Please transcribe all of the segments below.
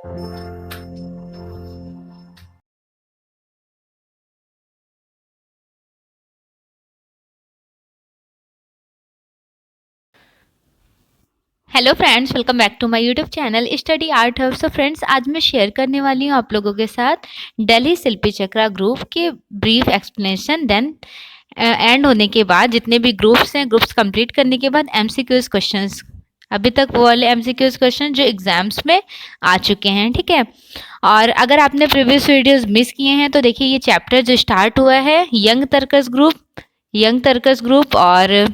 Hello friends, welcome back to my YouTube channel study art hub. So friends, आज मैं share करने वाली हूँ आप लोगों के साथ दिल्ली शिल्पी चक्रा ग्रुप के ब्रीफ एक्सप्लेनेशन। देन एंड होने के बाद जितने भी ग्रुप्स हैं, ग्रुप्स कंप्लीट करने के बाद एमसीक्यूज क्वेश्चंस, अभी तक वो वाले एमसीक्यूज क्वेश्चन जो एग्जाम्स में आ चुके हैं। ठीक है, और अगर आपने प्रीवियस वीडियोस मिस किए हैं तो देखिए, ये चैप्टर जो स्टार्ट हुआ है यंग तर्कस ग्रुप और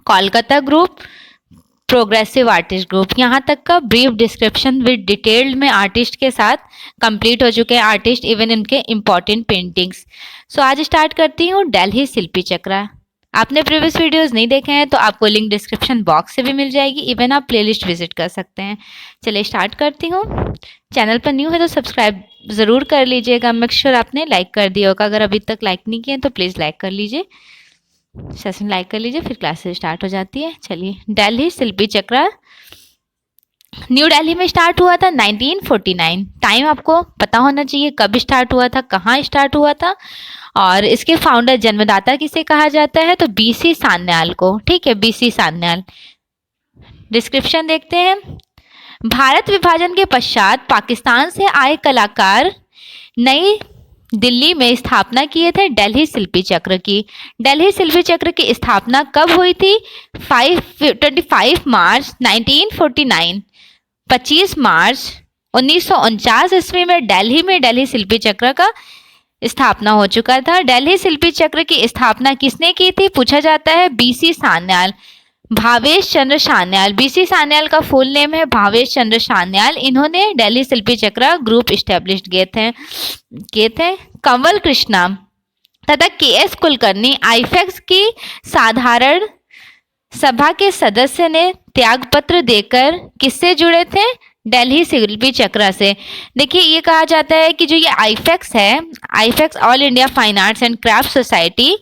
Kolkata group, progressive artist group, यहाँ तक का ब्रीफ डिस्क्रिप्शन विद डिटेल्ड में आर्टिस्ट के साथ कंप्लीट हो चुके हैं, आर्टिस्ट इवन इनके इम्पॉर्टेंट पेंटिंग्स। सो आज स्टार्ट करती हूँ दिल्ली शिल्पी चक्रा। आपने प्रीवियस वीडियोस नहीं देखे हैं तो आपको लिंक डिस्क्रिप्शन बॉक्स से भी मिल जाएगी, इवन आप प्लेलिस्ट विजिट कर सकते हैं। चलिए स्टार्ट करती हूँ। चैनल पर न्यू है तो सब्सक्राइब ज़रूर कर लीजिएगा। मेक श्योर आपने लाइक कर दिया होगा, अगर अभी तक लाइक नहीं किए तो प्लीज़ लाइक कर लीजिए, सेशन लाइक कर लीजिए, फिर क्लासेस स्टार्ट हो जाती है। चलिए, दिल्ली शिल्पी चक्रा न्यू दिल्ली में स्टार्ट हुआ था 1949। टाइम आपको पता होना चाहिए कब स्टार्ट हुआ था, कहाँ स्टार्ट हुआ था, और इसके फाउंडर जन्मदाता किसे कहा जाता है तो बीसी सान्याल को। ठीक है, बीसी सान्याल। डिस्क्रिप्शन देखते हैं। भारत विभाजन के पश्चात पाकिस्तान से आए कलाकार नई दिल्ली में स्थापना किए थे दिल्ली शिल्पी चक्र की। दिल्ली शिल्पी चक्र की स्थापना कब हुई थी? 25 मार्च 1949, 25 मार्च 1949 ईस्वी में दिल्ली शिल्पी चक्र का स्थापना हो चुका था। दिल्ली शिल्पी चक्र की स्थापना किसने की थी पूछा जाता है? बीसी सान्याल, भावेश चंद्र सान्याल। बीसी सान्याल का फुल नेम है भावेश चंद्र सान्याल। इन्होंने दिल्ली शिल्पी चक्र ग्रुप स्टैब्लिश किए थे। कंवल कृष्णा तथा के.एस. कुलकर्णी आईफेक्स की साधारण सभा के सदस्य ने त्यागपत्र देकर किससे जुड़े थे? दिल्ली शिल्पी चक्र से। देखिए, ये कहा जाता है कि जो ये आईफेक्स है, AIFACS all India fine arts and craft society,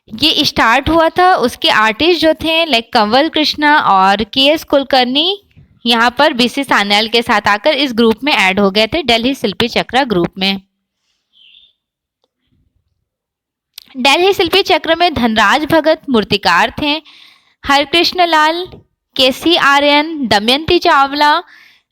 ये स्टार्ट हुआ था, उसके आर्टिस्ट जो थे लाइक कंवल कृष्णा और के.एस. कुलकर्णी यहाँ पर बीसी सान्याल के साथ आकर इस ग्रुप में ऐड हो गए थे, दिल्ली शिल्पी चक्र ग्रुप में। दिल्ली शिल्पी चक्र में धनराज भगत मूर्तिकार थे, हरकृष्ण लाल, केसी आर्यन, दमयंती चावला,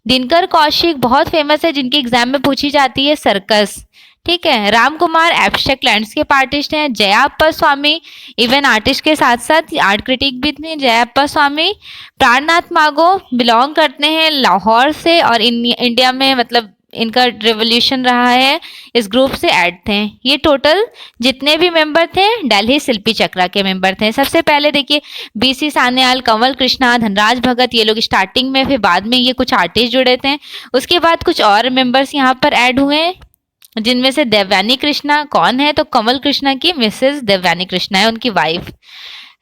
दिनकर कौशिक बहुत फेमस है, जिनकी एग्जाम में पूछी जाती है सर्कस। ठीक है, Ram Kumar abstract landscape artist हैं, जयाप्पा स्वामी इवन आर्टिस्ट के साथ साथ आर्ट क्रिटिक भी थे जयाप्पा स्वामी। प्राणनाथ मागो बिलोंग करते हैं लाहौर से और इंडिया में मतलब इनका रेवोल्यूशन रहा है, इस ग्रुप से ऐड थे। ये टोटल जितने भी मेंबर थे दिल्ली शिल्पी चक्र के मेंबर थे। सबसे पहले देखिए, बीसी सान्याल, कंवल कृष्णा, धनराज भगत, ये लोग स्टार्टिंग में, फिर बाद में ये कुछ आर्टिस्ट जुड़े थे। उसके बाद कुछ और मेंबर्स यहाँ पर ऐड हुए, जिनमें से देवयानी कृष्णा कौन है तो कंवल कृष्णा की मिसेस देवयानी कृष्णा है, उनकी वाइफ।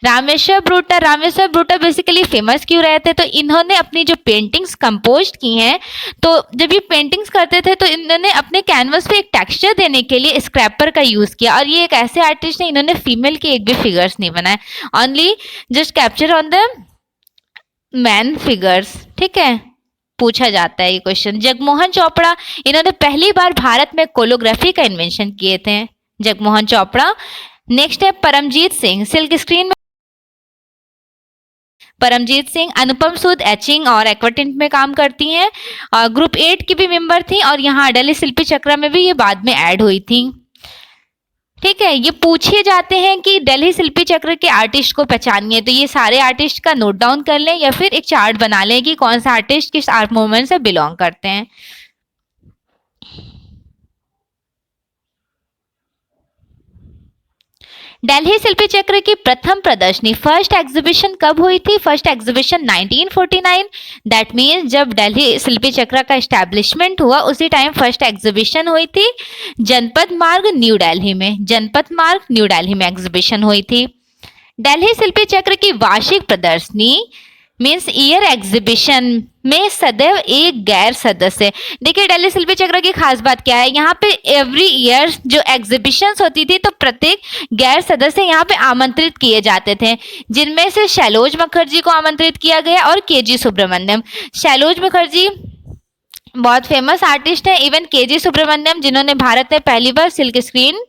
रामेश्वर ब्रूटा बेसिकली फेमस क्यों रहे थे तो इन्होंने अपनी जो पेंटिंग्स कंपोज की हैं, तो जब ये पेंटिंग्स करते थे तो इन्होंने अपने कैनवस पे एक टेक्सचर देने के लिए स्क्रैपर का यूज किया। और ये एक ऐसे आर्टिस्ट हैं, इन्होंने फीमेल के एक भी फिगर्स नहीं बनाए, only just capture on the man figures. ठीक है, पूछा जाता है ये क्वेश्चन। जगमोहन चोपड़ा, इन्होंने पहली बार भारत में कोलोग्राफी का इन्वेंशन किए थे, जगमोहन चोपड़ा। नेक्स्ट है परमजीत सिंह, सिल्क स्क्रीन में परमजीत सिंह। अनुपम सूद एचिंग और एक्वाटिंट में काम करती हैं, और ग्रुप 8 की भी मेंबर थी, और यहाँ दिल्ली शिल्पी चक्र में भी ये बाद में ऐड हुई थी। ठीक है, ये पूछे जाते हैं कि दिल्ली शिल्पी चक्र के आर्टिस्ट को पहचानिए, तो ये सारे आर्टिस्ट का नोट डाउन कर लें या फिर एक चार्ट बना लें कि कौन सा आर्टिस्ट किस आर्ट मूवमेंट से बिलोंग करते हैं। दिल्ली शिल्पी चक्र की प्रथम प्रदर्शनी, फर्स्ट एग्जीबिशन कब हुई थी? First exhibition 1949। दैट मीन्स जब दिल्ली शिल्पी चक्र का एस्टैब्लिशमेंट हुआ उसी टाइम फर्स्ट एग्जीबिशन हुई थी जनपद मार्ग न्यू दिल्ली में, जनपद मार्ग न्यू दिल्ली में एग्जीबिशन हुई थी। दिल्ली शिल्पी चक्र की वार्षिक प्रदर्शनी मीन्स ईयर एग्जीबिशन में सदैव एक गैर सदस्य। देखिए, दिल्ली शिल्पी चक्र की खास बात क्या है, यहाँ पे एवरी ईयर जो एग्जीबिशंस होती थी तो प्रत्येक गैर सदस्य यहाँ पे आमंत्रित किए जाते थे, जिनमें से शैलोज मुखर्जी को आमंत्रित किया गया और के.जी. सुब्रमण्यम। शैलोज मुखर्जी बहुत फेमस आर्टिस्ट है। इवन केजी सुब्रमण्यम जिन्होंने भारत में पहली बार सिल्क स्क्रीन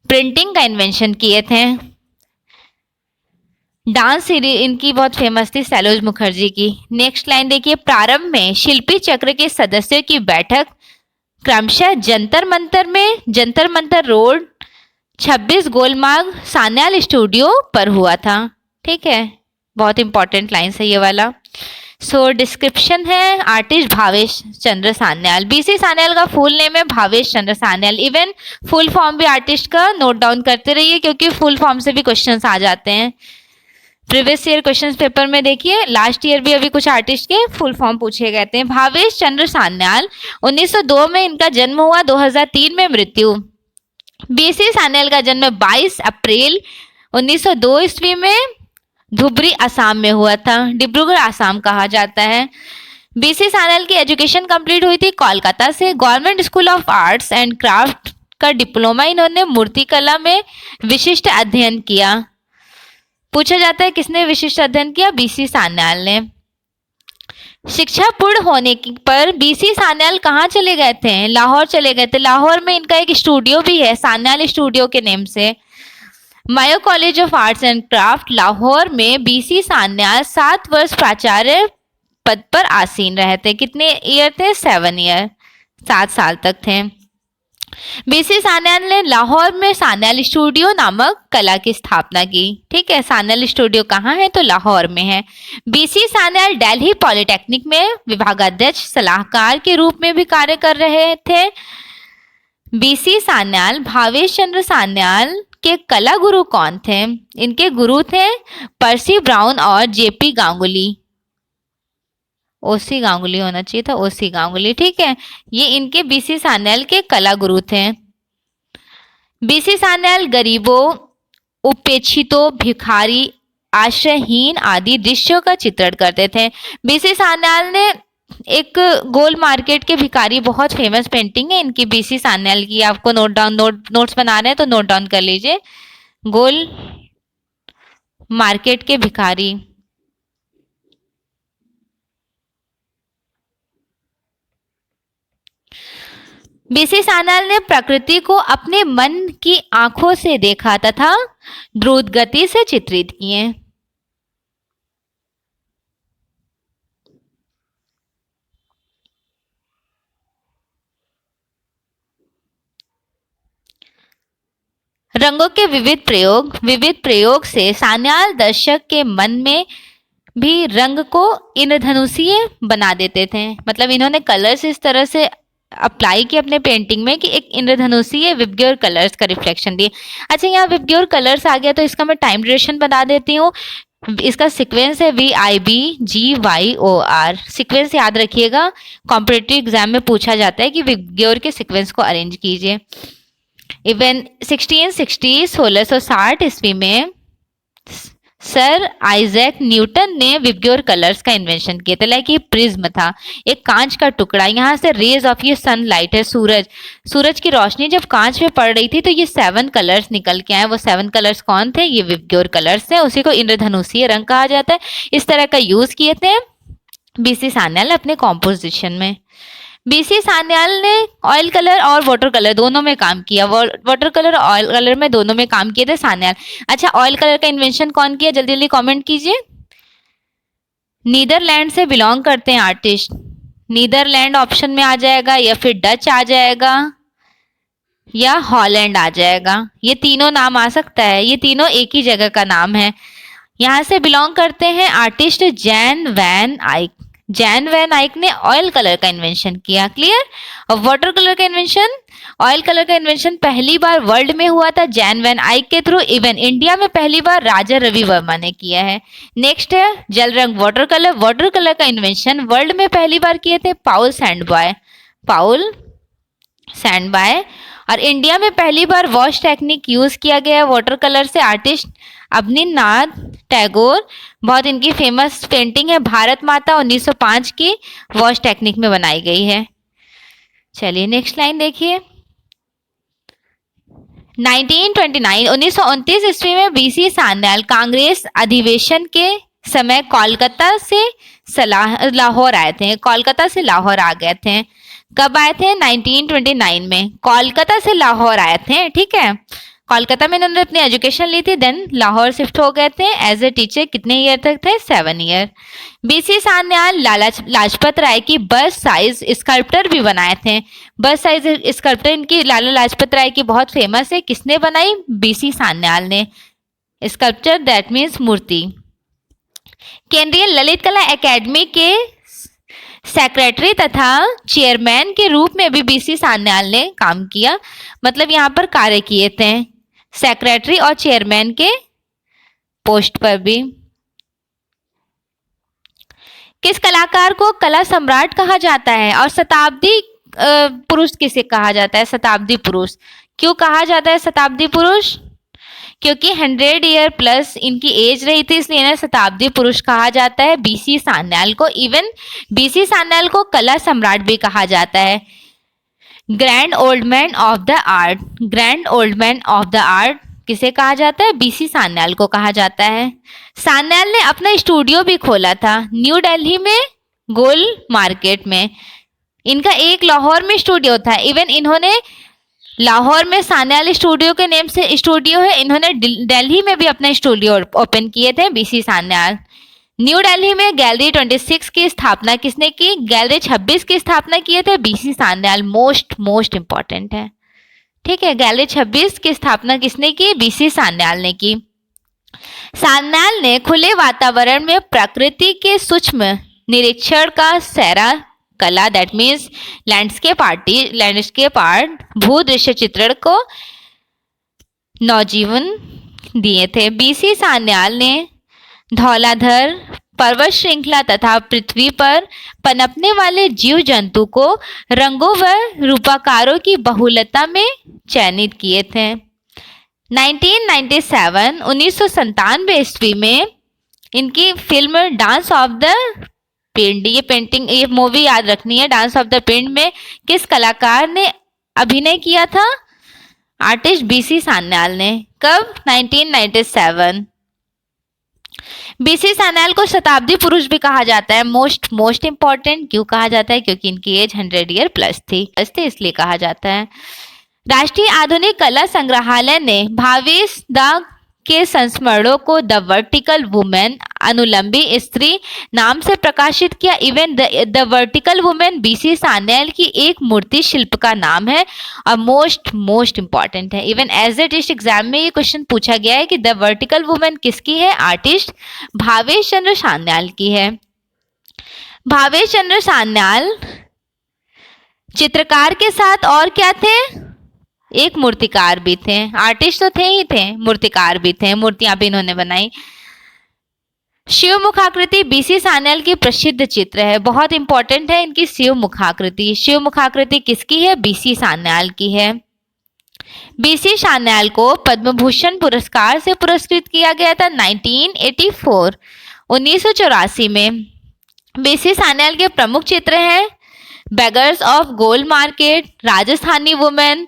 प्रिंटिंग का इन्वेंशन किए थे। डांस सीरीज इनकी बहुत फेमस थी सैलोज मुखर्जी की। नेक्स्ट लाइन देखिए, प्रारंभ में शिल्पी चक्र के सदस्यों की बैठक क्रमशः जंतर मंतर रोड 26 गोलमार्ग सान्याल स्टूडियो पर हुआ था। ठीक है, बहुत इंपॉर्टेंट लाइन है ये वाला। सो डिस्क्रिप्शन है, आर्टिस्ट भावेश चंद्र सान्याल। बीसी सान्याल का फुल नेम है भावेश चंद्र सान्याल। इवन फुल फॉर्म भी आर्टिस्ट का नोट डाउन करते रहिए क्योंकि फुल फॉर्म से भी क्वेश्चंस आ जाते हैं। प्रीवियस ईयर क्वेश्चन पेपर में देखिए, लास्ट ईयर भी अभी कुछ आर्टिस्ट के फुल फॉर्म पूछे गए थे। भावेश चंद्र सान्याल 1902 में इनका जन्म हुआ, 2003 में मृत्यु। बीसी सान्याल का जन्म 22 अप्रैल 1902 ईस्वी में धुबरी असम में हुआ था। डिब्रूगढ़ असम कहा जाता है। बीसी सान्याल की एजुकेशन कंप्लीट हुई थी कोलकाता से। Government school of arts and craft का डिप्लोमा इन्होंने मूर्ति कला में विशिष्ट अध्ययन किया। पूछा जाता है किसने विशिष्ट अध्ययन किया? बीसी सान्याल ने। शिक्षा पूर्ण होने पर बीसी सान्याल कहाँ चले गए थे? लाहौर चले गए थे। लाहौर में इनका एक स्टूडियो भी है सान्याल स्टूडियो के नेम से। Mayo college of arts and craft Lahore में बीसी सान्याल 7 वर्ष प्राचार्य पद पर आसीन रहे थे। कितने ईयर थे? 7 ईयर, 7 साल तक थे। बीसी सान्याल ने लाहौर में सान्याल स्टूडियो नामक कला की स्थापना की। ठीक है, सान्याल स्टूडियो कहाँ है? तो लाहौर में है। बीसी सान्याल दिल्ली पॉलिटेक्निक में विभागाध्यक्ष सलाहकार के रूप में भी कार्य कर रहे थे। बीसी सान्याल भावेश चंद्र सान्याल के कला गुरु कौन थे? इनके गुरु थे पर्सी ब्राउन और जेपी गांगुली। ओसी गांगुली होना चाहिए था, ओसी गांगुली। ठीक है, ये इनके बीसी सान्याल के कला गुरु थे। बीसी सान्याल गरीबों, उपेक्षितों, भिखारी, आश्रयहीन आदि दृश्यों का चित्रण करते थे। बीसी सान्याल ने एक गोल मार्केट के भिखारी, बहुत फेमस पेंटिंग है इनकी बीसी सान्याल की। आपको नोट्स बना रहे हैं तो नोट डाउन कर लीजिए। गोल मार्केट के भिखारी। बीसी सान्याल ने प्रकृति को अपने मन की आंखों से देखा तथा द्रुत गति से चित्रित किए। रंगों के विविध प्रयोग से सान्याल दर्शक के मन में भी रंग को इंद्रधनुषीय बना देते थे। मतलब इन्होंने कलर्स इस तरह से अप्लाई किया अपने पेंटिंग में कि एक इंद्रधनुषीय विबग्योर कलर्स का रिफ्लेक्शन दिए। अच्छा, यहाँ विबग्योर कलर्स आ गया तो इसका मैं टाइम ड्यूरेशन बता देती हूँ। इसका सीक्वेंस है VIBGYOR। सीक्वेंस याद रखिएगा, कॉम्पिटिटिव एग्जाम में पूछा जाता है कि विबग्योर के सीक्वेंस को अरेंज कीजिए। इवन 1660 ईस्वी में सर आइजैक न्यूटन ने विबग्योर कलर्स का इन्वेंशन किया था। लाइक ये प्रिज्म था, एक कांच का टुकड़ा, यहाँ से रेज ऑफ ये सनलाइट है, सूरज की रोशनी जब कांच में पड़ रही थी तो ये 7 कलर्स निकल के आए। वो 7 कलर्स कौन थे? ये विबग्योर कलर्स थे। उसी को इंद्रधनुषीय रंग कहा जाता है। इस तरह का यूज किए थे बीसी सान्याल अपने कॉम्पोजिशन में। बीसी सान्याल ने ऑयल कलर और वाटर कलर दोनों में काम किया। वाटर कलर और ऑयल कलर में दोनों में काम किए थे सान्याल। अच्छा, ऑयल कलर का इन्वेंशन कौन किया? जल्दी जल्दी कमेंट कीजिए। नीदरलैंड से बिलोंग करते हैं आर्टिस्ट। नीदरलैंड ऑप्शन में आ जाएगा, या फिर डच आ जाएगा, या हॉलैंड आ जाएगा। ये तीनों नाम आ सकता है, ये तीनों एक ही जगह का नाम है। यहाँ से बिलोंग करते हैं आर्टिस्ट जैन वैन आइक। जैन वैन आइक ने ऑयल कलर का इन्वेंशन किया। क्लियर? और वाटर कलर का इन्वेंशन, ऑयल कलर का इन्वेंशन पहली बार वर्ल्ड में हुआ था जैन वैन आइक के थ्रू। इवन इंडिया में पहली बार राजा रवि वर्मा ने किया है। नेक्स्ट है जल रंग वाटर कलर। वाटर कलर का इन्वेंशन वर्ल्ड में पहली बार किए थे पाउल सैंडबॉय। और इंडिया में पहली बार वॉश टेक्निक यूज किया गया है वाटर कलर से। आर्टिस्ट अवनींद्रनाथ टैगोर, बहुत इनकी फेमस पेंटिंग है भारत माता, 1905 की वॉश टेक्निक में बनाई गई है। चलिए नेक्स्ट लाइन देखिए। 1929 ईस्वी में बीसी सान्याल कांग्रेस अधिवेशन के समय कोलकाता से लाहौर आए थे, कोलकाता से लाहौर आ गए थे। कब आए थे? 1929 में कोलकाता से लाहौर आए थे, ठीक है। कोलकाता में इन्होंने अपनी एजुकेशन ली थी, देन लाहौर शिफ्ट हो गए थे एज ए टीचर। कितने ईयर तक थे? 7 ईयर। बीसी सान्याल लाजपत राय की बस साइज स्कल्प्टर भी बनाए थे। बस साइज स्कल्प्टर इनकी लाला लाजपत राय की बहुत फेमस है। किसने बनाई? बीसी सान्याल ने। स्कल्प्चर दैट मीन्स मूर्ति। केंद्रीय ललित कला एकेडमी के सेक्रेटरी तथा चेयरमैन के रूप में भी बीसी सान्याल ने काम किया, मतलब यहाँ पर कार्य किए थे, सेक्रेटरी और चेयरमैन के पोस्ट पर भी। किस कलाकार को कला सम्राट कहा जाता है और शताब्दी पुरुष किसे कहा जाता है? शताब्दी पुरुष। क्यों कहा जाता है शताब्दी पुरुष? क्योंकि 100 ईयर प्लस इनकी एज रही थी, इसलिए इन्हें शताब्दी पुरुष कहा जाता है बीसी सान्याल को। इवन बीसी सान्याल को कला सम्राट भी कहा जाता है। Grand old man of the art. Grand old man of the art किसे कहा जाता है? बीसी सान्याल को कहा जाता है। सान्याल ने अपना स्टूडियो भी खोला था न्यू दिल्ली में, गोल मार्केट में। इनका एक लाहौर में स्टूडियो था। इवन इन्होंने लाहौर में सान्याल स्टूडियो के नेम से स्टूडियो है, इन्होंने दिल्ली में भी अपना स्टूडियो ओपन किए थे बीसी सान्याल। न्यू दिल्ली में गैलरी 26 की स्थापना किसने की? गैलरी 26 की स्थापना किए थे बीसी सान्याल। मोस्ट इंपॉर्टेंट है, ठीक है। गैलरी 26 की स्थापना किसने की? बीसी सान्याल ने की। सान्याल ने खुले वातावरण में प्रकृति के सूक्ष्म निरीक्षण का सैरा कला दैट मीन्स लैंडस्केप आर्ट, भूदृश्य चित्रण को नवजीवन दिए थे। बीसी सान्याल ने धौलाधर पर्वत श्रृंखला तथा पृथ्वी पर पनपने वाले जीव जंतु को रंगों व रूपाकारों की बहुलता में चयनित किए थे। 1997 ईस्वी में इनकी फिल्म डांस ऑफ द पिंड, ये मूवी याद रखनी है। डांस ऑफ द पिंड में किस कलाकार ने अभिनय किया था? आर्टिस्ट बीसी सान्याल ने। कब? 1997। बीसी सान्याल को शताब्दी पुरुष भी कहा जाता है। Most important. क्यों कहा जाता है? क्योंकि इनकी एज 100 ईयर प्लस थी, इसलिए कहा जाता है। राष्ट्रीय आधुनिक कला संग्रहालय ने भावेश दाग के संस्मरणों को द वर्टिकल वुमेन, अनुलंबी स्त्री नाम से प्रकाशित किया। Even the vertical women BC Sanyal की एक मूर्ति शिल्प का नाम है और मोस्ट इंपॉर्टेंट है। Even as a test exam में ये क्वेश्चन पूछा गया है कि द वर्टिकल वुमेन किसकी है? आर्टिस्ट भावेश चंद्र सान्याल की है। भावेश चंद्र सान्याल चित्रकार के साथ और क्या थे? एक मूर्तिकार भी थे। आर्टिस्ट तो थे, मूर्तिकार भी थे, मूर्तियां भी इन्होंने बनाई। शिव मुखाकृति बीसी सान्याल की प्रसिद्ध चित्र है, बहुत इंपॉर्टेंट है इनकी शिव मुखाकृति। शिव मुखाकृति किसकी है? बीसी सान्याल की है। बीसी सान्याल को पद्म भूषण पुरस्कार से पुरस्कृत किया गया था 1984 में। बीसी सान्याल के प्रमुख चित्र हैं beggars of Gol market, Rajasthani women,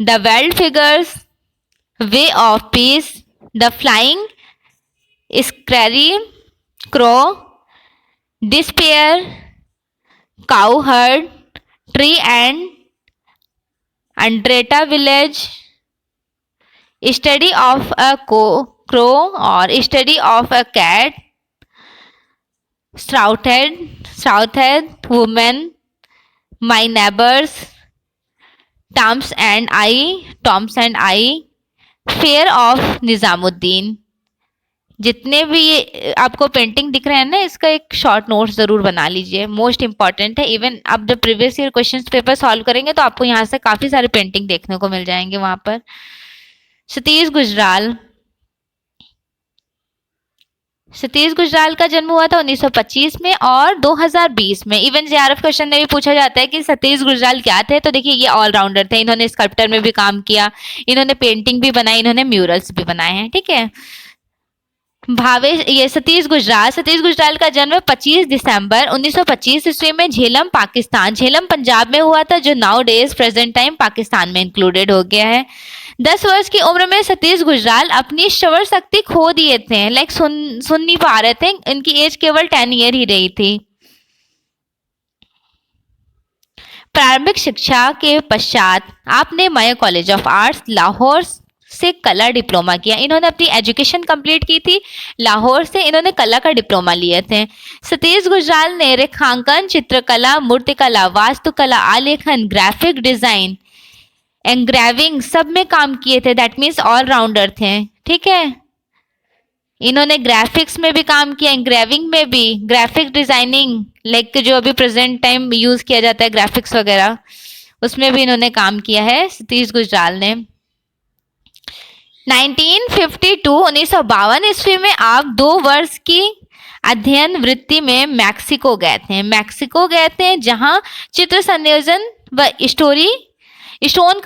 the world figures, way of peace, the flying scary crow, despair, cow herd, tree and Andretta village, study of a crow और study of a cat, southhead women, my neighbours, toms and I, fair of Nizamuddin. जितने भी ये आपको painting दिख रहे हैं ना, इसका एक शॉर्ट नोट्स जरूर बना लीजिए, मोस्ट इंपॉर्टेंट है। इवन आप जब previous year questions paper solve करेंगे तो आपको यहाँ से काफी सारे पेंटिंग देखने को मिल जाएंगे वहां पर। सतीश गुजराल का जन्म हुआ था 1925 में और 2020 में। इवन जेआरएफ क्वेश्चन में भी पूछा जाता है कि सतीश गुजराल क्या थे, तो देखिए ये ऑलराउंडर थे। इन्होंने स्कल्प्टर में भी काम किया, इन्होंने पेंटिंग भी बनाई, इन्होंने म्यूरल्स भी बनाए हैं, ठीक है। सतीश गुजराल का जन्म 25 दिसंबर 1925 ईस्वी में झेलम पंजाब में हुआ था, जो now days present time Pakistan में इंक्लूडेड हो गया है। 10 वर्ष की उम्र में सतीश गुजराल अपनी श्रवण शक्ति खो दिए थे, लाइक सुन नहीं पा रहे थे, इनकी एज केवल 10 ईयर ही रही थी। प्रारंभिक शिक्षा के पश्चात आपने मयो कॉलेज ऑफ आर्ट्स लाहौर से कला डिप्लोमा किया। इन्होंने अपनी एजुकेशन कंप्लीट की थी लाहौर से, इन्होंने कला का डिप्लोमा लिए थे। सतीश गुजराल ने रेखांकन, चित्रकला, मूर्तिकला, वास्तुकला, आलेखन, ग्राफिक डिजाइन, एंग्रेविंग सब में काम किए थे। दैट मीन्स ऑलराउंडर थे, ठीक है। इन्होंने ग्राफिक्स में भी काम किया, एंग्रेविंग में भी, ग्राफिक डिजाइनिंग लाइक जो अभी प्रेजेंट टाइम यूज किया जाता है ग्राफिक्स वगैरह, उसमें भी इन्होंने काम किया है सतीश गुजराल ने। 1952 ईस्वी में आप 2 वर्ष की अध्ययन वृत्ति में मैक्सिको गए थे। मैक्सिको गए थे जहां चित्र संयोजन व स्टोन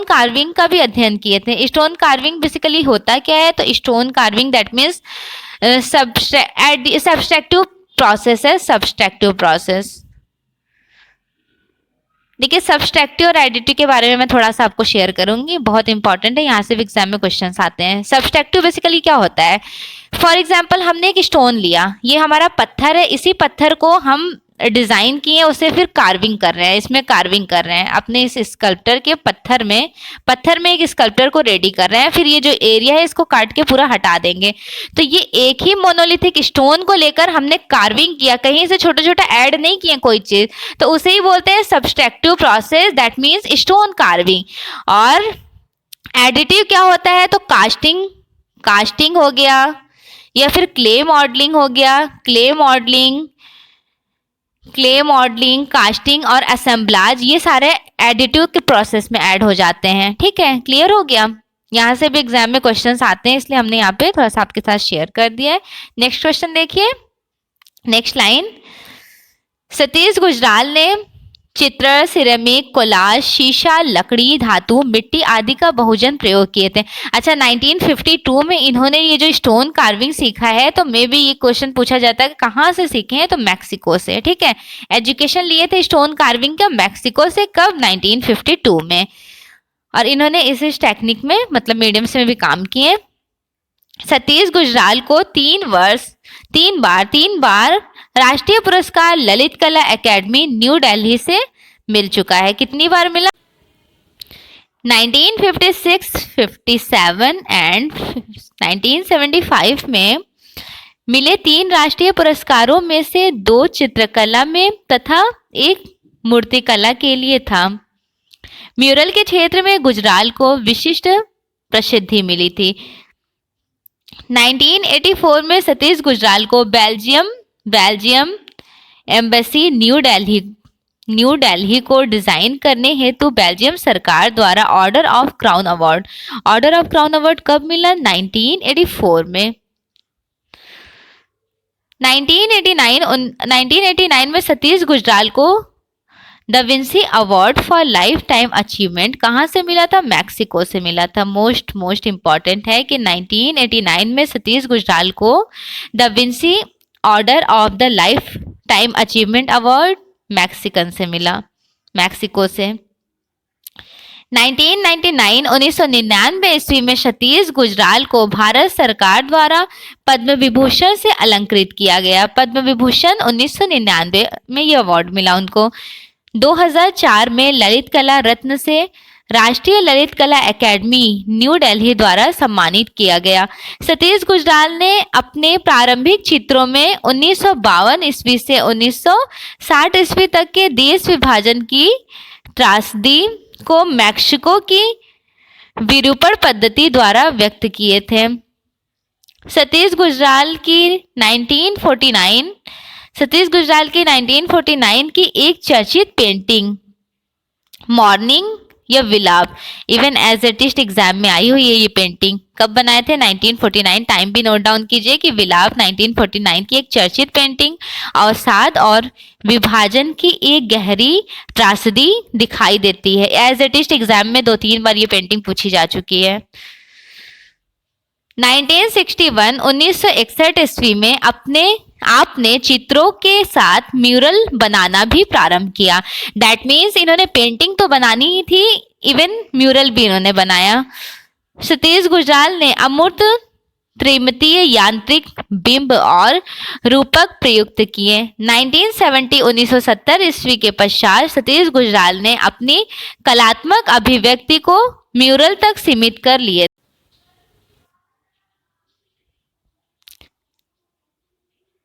कार्विंग का भी अध्ययन किए थे। स्टोन कार्विंग बेसिकली होता क्या है, तो stone carving that means subtractive process है, सब्सट्रैक्टिव प्रोसेस। देखिए सब्सट्रैक्टिव और एडिटिव के बारे में मैं थोड़ा सा आपको शेयर करूंगी, बहुत इंपॉर्टेंट है, यहाँ से भी एग्जाम में क्वेश्चंस आते हैं। सब्सट्रैक्टिव बेसिकली क्या होता है, फॉर एग्जांपल हमने एक स्टोन लिया, ये हमारा पत्थर है, इसी पत्थर को हम डिजाइन किए, उसे फिर कार्विंग कर रहे हैं, इसमें कार्विंग कर रहे हैं अपने इस स्कल्पचर के पत्थर में एक स्कल्पचर को रेडी कर रहे हैं। फिर ये जो एरिया है इसको काट के पूरा हटा देंगे। तो ये एक ही मोनोलिथिक स्टोन को लेकर हमने कार्विंग किया, कहीं से छोटा छोटा ऐड नहीं किया कोई चीज, तो उसे ही बोलते हैं subtractive process, that means stone carving. और एडिटिव क्या होता है, तो कास्टिंग हो गया, या फिर क्ले मॉडलिंग हो गया। क्ले मॉडलिंग, कास्टिंग और असेंबलाज, ये सारे एडिटिव के प्रोसेस में ऐड हो जाते हैं, ठीक है। क्लियर हो गया, यहाँ से भी एग्जाम में क्वेश्चंस आते हैं, इसलिए हमने यहाँ पे थोड़ा सा आपके साथ शेयर कर दिया है। नेक्स्ट क्वेश्चन देखिए, नेक्स्ट लाइन, सतीश गुजराल ने चित्र, सिरेमिक, कोलाज, शीशा, लकड़ी, धातु, मिट्टी आदि का बहुजन प्रयोग किए थे। अच्छा 1952 में इन्होंने ये जो स्टोन कार्विंग सीखा है, तो मे भी ये क्वेश्चन पूछा जाता है कहाँ से सीखे हैं, तो मैक्सिको से, ठीक है। एजुकेशन लिए थे स्टोन कार्विंग का मैक्सिको से, कब, 1952 में। और इन्होंने इस टेक्निक में मतलब मीडियम्स में भी काम किए। सतीश गुजराल को 3 बार राष्ट्रीय पुरस्कार ललित कला एकेडमी न्यू दिल्ली से मिल चुका है। कितनी बार मिला, 1956, 57 एंड 1975 में मिले। 3 राष्ट्रीय पुरस्कारों में से 2 चित्रकला में तथा 1 मूर्तिकला के लिए था। म्यूरल के क्षेत्र में गुजराल को विशिष्ट प्रसिद्धि मिली थी। 1984 में सतीश गुजराल को बेल्जियम एम्बेसी न्यू दिल्ली को डिजाइन करने हेतु बेल्जियम सरकार द्वारा ऑर्डर ऑफ क्राउन अवार्ड कब मिला, 1984 में। 1989 में सतीश गुजराल को the Vinci award for life time achievement कहाँ से मिला था, मैक्सिको से मिला था। मोस्ट इंपॉर्टेंट है कि 1989 में सतीश गुजराल को the Vinci order of the life time achievement award Mexican से मिला, मैक्सिको से। 1999 ईस्वी में सतीश गुजराल को भारत सरकार द्वारा पद्म विभूषण से अलंकृत किया गया। पद्म विभूषण 1999 में ये अवार्ड मिला उनको। 2004 में ललित कला रत्न से राष्ट्रीय ललित कला एकेडमी न्यू दिल्ली द्वारा सम्मानित किया गया। सतीश गुजराल ने अपने प्रारंभिक चित्रों में 1952 ईस्वी से 1960 ईस्वी तक के देश विभाजन की त्रासदी को मैक्सिको की विरूपण पद्धति द्वारा व्यक्त किए थे। सतीश गुजराल की 1949 की एक चर्चित पेंटिंग मॉर्निंग या विलाप, इवन एज आर्टिस्ट एग्जाम में आई हुई है ये पेंटिंग। कब बनाए थे, 1949। टाइम भी नोट डाउन कीजिए कि विलाप 1949 की एक चर्चित पेंटिंग अवसाद और विभाजन की एक गहरी त्रासदी दिखाई देती है। एज आर्टिस्ट एग्जाम में 2-3 बार ये पेंटिंग पूछी जा चुकी है। 1961 ईस्वी में आपने चित्रों के साथ म्यूरल बनाना भी प्रारंभ किया। दैट मीन्स इन्होंने पेंटिंग तो बनानी ही थी, इवन म्यूरल भी इन्होंने बनाया। सतीश गुजराल ने अमूर्त त्रिमितीय यांत्रिक बिंब और रूपक प्रयुक्त किए। 1970 ईस्वी के पश्चात सतीश गुजराल ने अपनी कलात्मक अभिव्यक्ति को म्यूरल तक सीमित कर लिए।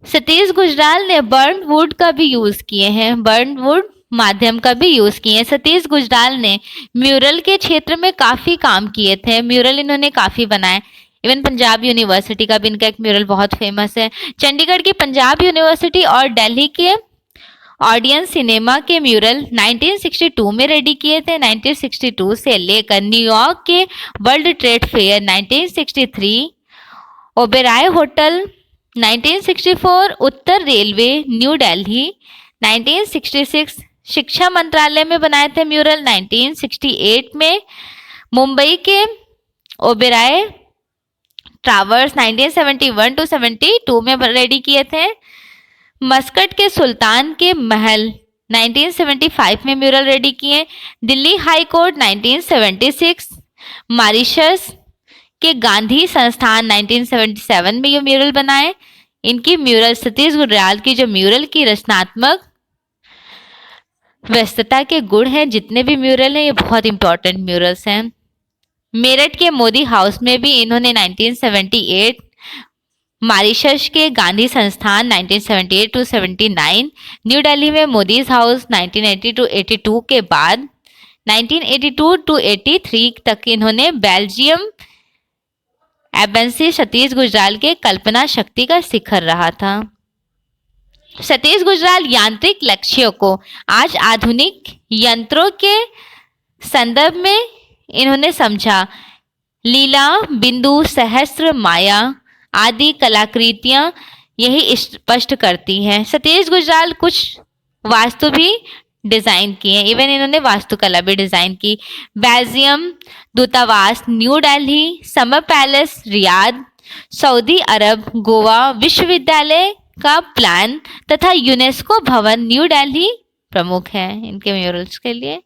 सतीश गुजराल ने बर्न वुड का भी यूज किए हैं, बर्न वुड माध्यम का भी यूज किए हैं। सतीश गुजराल ने म्यूरल के क्षेत्र में काफी काम किए थे, म्यूरल इन्होंने काफी बनाए। इवन पंजाब यूनिवर्सिटी का भी इनका एक म्यूरल बहुत फेमस है। चंडीगढ़ की पंजाब यूनिवर्सिटी और दिल्ली के ऑडियंस सिनेमा के म्यूरल 1962 में रेडी किए थे। 1962 से लेकर न्यूयॉर्क के world trade fair 1963, Oberoi hotel 1964, उत्तर रेलवे न्यू दिल्ली 1966, शिक्षा मंत्रालय में बनाए थे म्यूरल 1968 में, मुंबई के ओबेराय टावर्स 1971 टू 72 में रेडी किए थे। मस्कट के सुल्तान के महल 1975 में म्यूरल रेडी किए। दिल्ली हाई कोर्ट 1976, मॉरिशस के गांधी संस्थान 1977 में ये म्यूरल बनाए। इनकी म्यूरल सतीश गुजराल की जो म्यूरल की रचनात्मक व्यस्तता के गुण हैं, जितने भी म्यूरल हैं ये बहुत इंपॉर्टेंट म्यूरल्स हैं। मेरठ के मोदी हाउस में भी इन्होंने 1978, मॉरिशस के गांधी संस्थान 1978 टू 79, न्यू दिल्ली में मोदीज हाउस 1980 टू 82 के बाद 1982 टू 83 तक इन्होंने बेल्जियम एबेंसी सतीश गुजराल के कल्पना शक्ति का शिखर रहा था। सतीश गुजराल यांत्रिक लक्ष्यों को आज आधुनिक यंत्रों के संदर्भ में इन्होंने समझा। लीला, बिंदु, सहस्त्र, माया आदि कलाकृतियां यही स्पष्ट करती हैं। सतीश गुजराल कुछ वास्तु भी डिजाइन किए, इवन इन्होंने वास्तुकला भी डिजाइन की। बेल्जियम दूतावास new Delhi, summer palace Riyadh, सऊदी अरब, गोवा विश्वविद्यालय का प्लान तथा यूनेस्को भवन न्यू दिल्ली प्रमुख है इनके म्यूरल्स के लिए।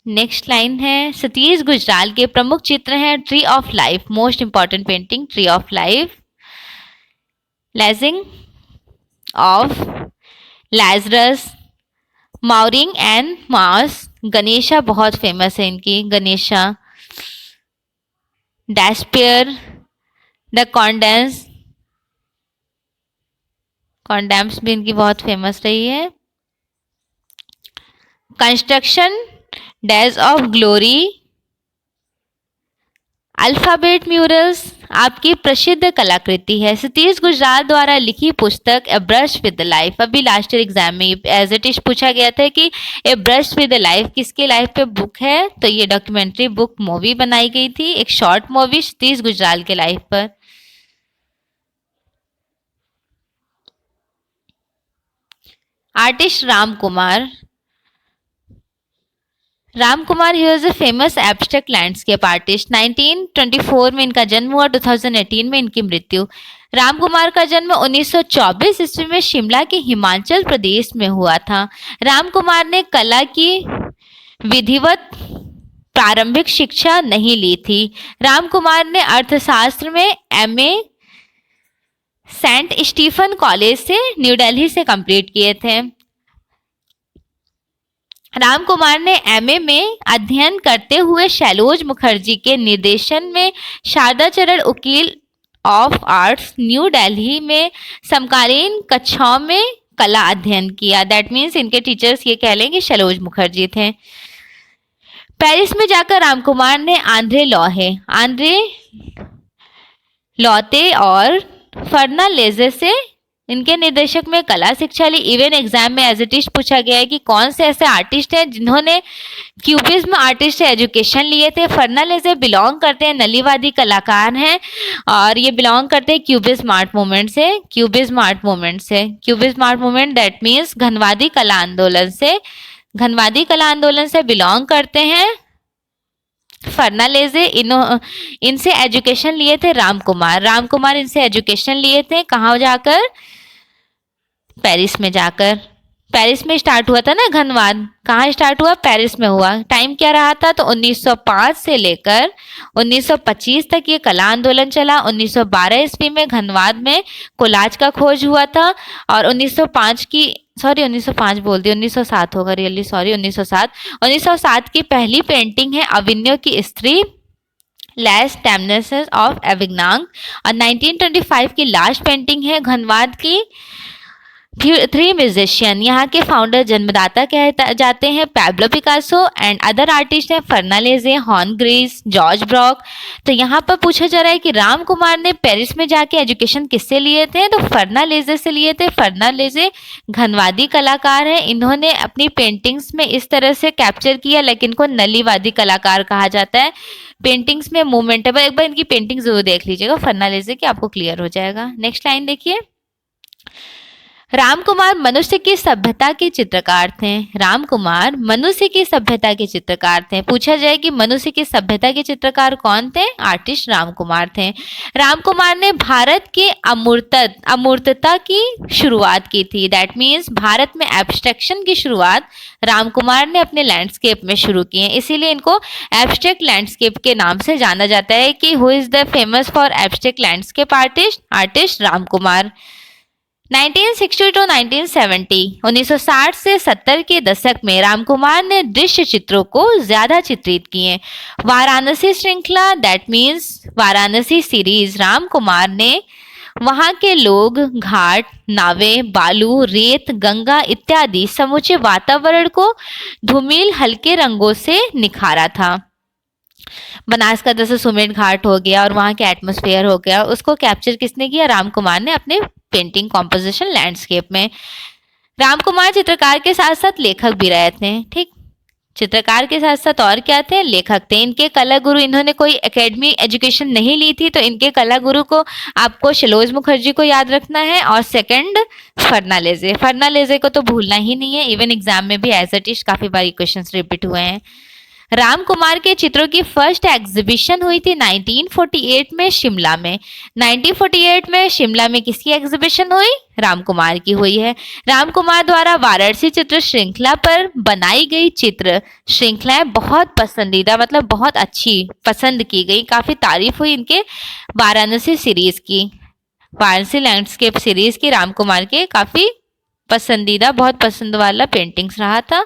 नेक्स्ट लाइन है, सतीश गुजराल के प्रमुख चित्र हैं tree of life, most important painting tree of life, raising of Lazarus, mourning and Mars, Ganesha बहुत फेमस है इनकी, गणेशा, डैस्पियर, द कॉन्डेम्स भी इनकी बहुत फेमस रही है। Construction days of glory, alphabet murals आपकी प्रसिद्ध कलाकृति है। सतीश गुजराल द्वारा लिखी पुस्तक ए ब्रश विद लाइफ, अभी लास्ट ईयर एग्जाम में एज इट इज पूछा गया था कि ए ब्रश विद लाइफ किसकी लाइफ पे बुक है, तो ये डॉक्यूमेंट्री बुक मूवी बनाई गई थी, एक शॉर्ट मूवी सतीश गुजराल के लाइफ पर। Artist Ram Kumar he was a famous abstract landscape artist. 1924 में इनका जन्म हुआ, 2018 में इनकी मृत्यु। राम कुमार का जन्म 1924 ईस्वी में शिमला के हिमाचल प्रदेश में हुआ था। राम कुमार ने कला की विधिवत प्रारंभिक शिक्षा नहीं ली थी। राम कुमार ने अर्थशास्त्र में एमए सेंट स्टीफन कॉलेज से न्यू दिल्ली से कंप्लीट किए थे। राम कुमार ने एमए में अध्ययन करते हुए शैलोज मुखर्जी के निर्देशन में शारदा चरण उकील ऑफ आर्ट्स न्यू दिल्ली में समकालीन कक्षाओं में कला अध्ययन किया। दैट मीन्स इनके टीचर्स ये कह लें कि शैलोज मुखर्जी थे। पेरिस में जाकर राम कुमार ने आंद्रे लौते और फर्नांडेज से इनके निर्देशक में कला शिक्षा ली। इवन एग्जाम में एज इट इज पूछा गया है कि कौन से ऐसे आर्टिस्ट हैं जिन्होंने क्यूबिज्म आर्टिस्ट से एजुकेशन लिए थे। फर्नांडेज बिलोंग करते हैं, नलीवादी कलाकार हैं और ये बिलोंग करते हैं क्यूबिज्म आर्ट मूवमेंट से। Cubism art movement that means घनवादी कला आंदोलन से बिलोंग करते हैं फर्नांडेज। इनसे एजुकेशन लिए थे राम कुमार इनसे एजुकेशन लिए थे, कहाँ जाकर, पेरिस में जाकर। पेरिस में स्टार्ट हुआ था ना घनवाद, कहाँ स्टार्ट हुआ? पेरिस में हुआ। टाइम क्या रहा था? तो 1905 से लेकर 1925 तक ये कला आंदोलन चला। 1912 ईस्वी में घनवाद में कोलाज का खोज हुआ था और 1905 की 1905 बोल दी, 1907 होगा, रियली सॉरी, 1907 की पहली पेंटिंग है अविन्यो की स्त्री, लैस टैमनेसेस ऑफ एविग्नांग। और 1925 की लास्ट पेंटिंग है घनवाद की थ्री म्यूजिशियन। यहाँ के फाउंडर जन्मदाता कहे जाते हैं Pablo Picasso and other artist हैं फर्नालेजे, हॉर्न ग्रीस, जॉर्ज ब्रॉक। तो यहाँ पर पूछा जा रहा है कि राम कुमार ने पेरिस में जाके एजुकेशन किससे लिए थे? तो फर्नालेजे से लिए थे। फर्नालेजे घनवादी कलाकार हैं। इन्होंने अपनी पेंटिंग्स में इस तरह से कैप्चर किया, लेकिन इनको नलीवादी कलाकार कहा जाता है। पेंटिंग्स में मूवमेंट है, एक बार इनकी पेंटिंग जरूर देख लीजिएगा फर्नालेजे की, आपको क्लियर हो जाएगा। नेक्स्ट लाइन देखिए, राम कुमार मनुष्य की सभ्यता के चित्रकार थे। राम कुमार मनुष्य की सभ्यता के चित्रकार थे। पूछा जाए कि मनुष्य की सभ्यता के चित्रकार कौन थे? आर्टिस्ट राम कुमार थे। राम कुमार ने भारत के अमूर्तता की शुरुआत की थी। दैट मीन्स भारत में एब्स्ट्रैक्शन की शुरुआत राम कुमार ने अपने लैंडस्केप में शुरू की है, इसीलिए इनको एब्स्ट्रैक्ट लैंडस्केप के नाम से जाना जाता है कि who is the famous for abstract landscape artist Ram Kumar. 1960 to 1970 1960 से 70 के दशक में राम कुमार ने दृश्य चित्रों को ज्यादा चित्रित किए। वाराणसी श्रृंखला, that means Varanasi series, Ram Kumar ने वहां के लोग, घाट, नावें, बालू, रेत, गंगा इत्यादि समूचे वातावरण को धूमिल हल्के रंगों से निखारा था। बनास का जैसे सुमेर घाट हो गया और वहाँ के एटमॉस्फेयर हो गया, उसको कैप्चर किसने किया? राम कुमार ने अपने पेंटिंग कॉम्पोजिशन लैंडस्केप में। राम कुमार चित्रकार के साथ साथ लेखक भी रहे थे। ठीक, चित्रकार के साथ साथ और क्या थे? लेखक थे। इनके कला गुरु, इन्होंने कोई एकेडमी एजुकेशन नहीं ली थी, तो इनके कला गुरु को आपको शैलोज मुखर्जी को याद रखना है। और सेकंड फर्नालेजे को तो भूलना ही नहीं है, इवन एग्जाम में भी एज इट इज काफी बार क्वेश्चंस रिपीट हुए हैं। राम कुमार के चित्रों की फर्स्ट एग्जीबिशन हुई थी 1948 में शिमला में। 1948 में शिमला में किसकी एग्जीबिशन हुई? राम कुमार की हुई है। राम कुमार द्वारा वाराणसी चित्र श्रृंखला पर बनाई गई चित्र श्रृंखलाएं बहुत पसंदीदा, मतलब बहुत अच्छी पसंद की गई, काफी तारीफ हुई इनके वाराणसी सीरीज की, वाराणसी लैंडस्केप सीरीज की। राम कुमार के काफी पसंदीदा, बहुत पसंद वाला पेंटिंग्स रहा था।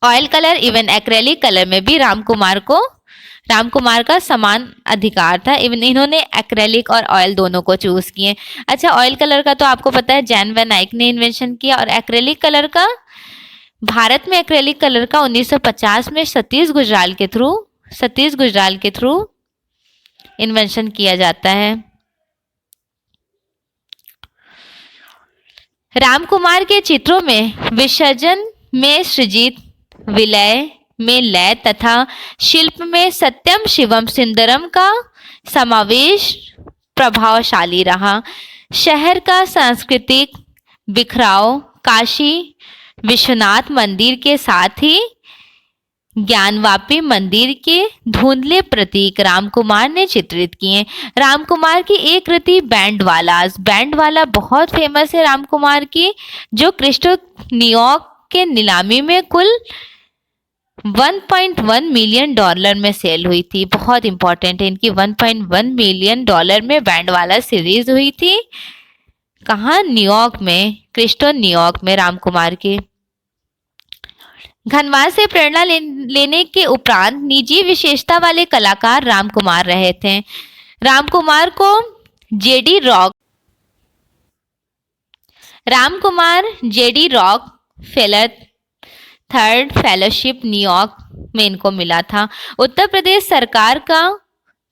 Oil colour even acrylic colour में भी राम कुमार का समान अधिकार था। इवन इन्होंने एक्रेलिक और ऑयल दोनों को चूज किए। अच्छा, ऑयल कलर का तो आपको पता है जैन वैन आइक ने इन्वेंशन किया, और एक्रेलिक कलर का भारत में एक्रेलिक कलर का 1950 में सतीश गुजराल के थ्रू इन्वेंशन किया जाता है। राम कुमार के चित्रों में विसर्जन में सृजित, विलय में लय तथा शिल्प में सत्यम शिवम सुंदरम का समावेश प्रभावशाली रहा। शहर का सांस्कृतिक बिखराव काशी विश्वनाथ मंदिर के साथ ही ज्ञानवापी मंदिर के धुंधले प्रतीक राम कुमार ने चित्रित किए। राम कुमार की एक कृति बैंड वाला बहुत फेमस है राम कुमार की, जो क्रिस्टो न्यूयॉर्क के नीलामी में कुल 1.1 मिलियन डॉलर में सेल हुई थी। बहुत इंपॉर्टेंट है, इनकी 1.1 मिलियन डॉलर में बैंड वाला सीरीज हुई थी। कहाँ? न्यूयॉर्क में, क्रिस्टो न्यूयॉर्क में राम कुमार की। घनवाद से प्रेरणा लेने के उपरांत निजी विशेषता वाले कलाकार राम कुमार रहे थे। राम कुमार को JD rock failure third fellowship New York में इनको मिला था। उत्तर प्रदेश सरकार का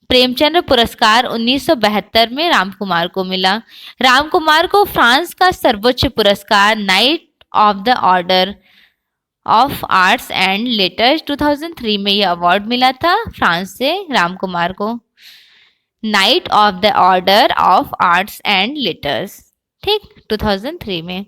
प्रेमचंद्र पुरस्कार 1972 में राम कुमार को मिला। राम कुमार को फ्रांस का सर्वोच्च पुरस्कार night of the order of arts and letters 2003 में यह अवार्ड मिला था। फ्रांस से राम कुमार को night of the order of arts and letters, ठीक, 2003 में।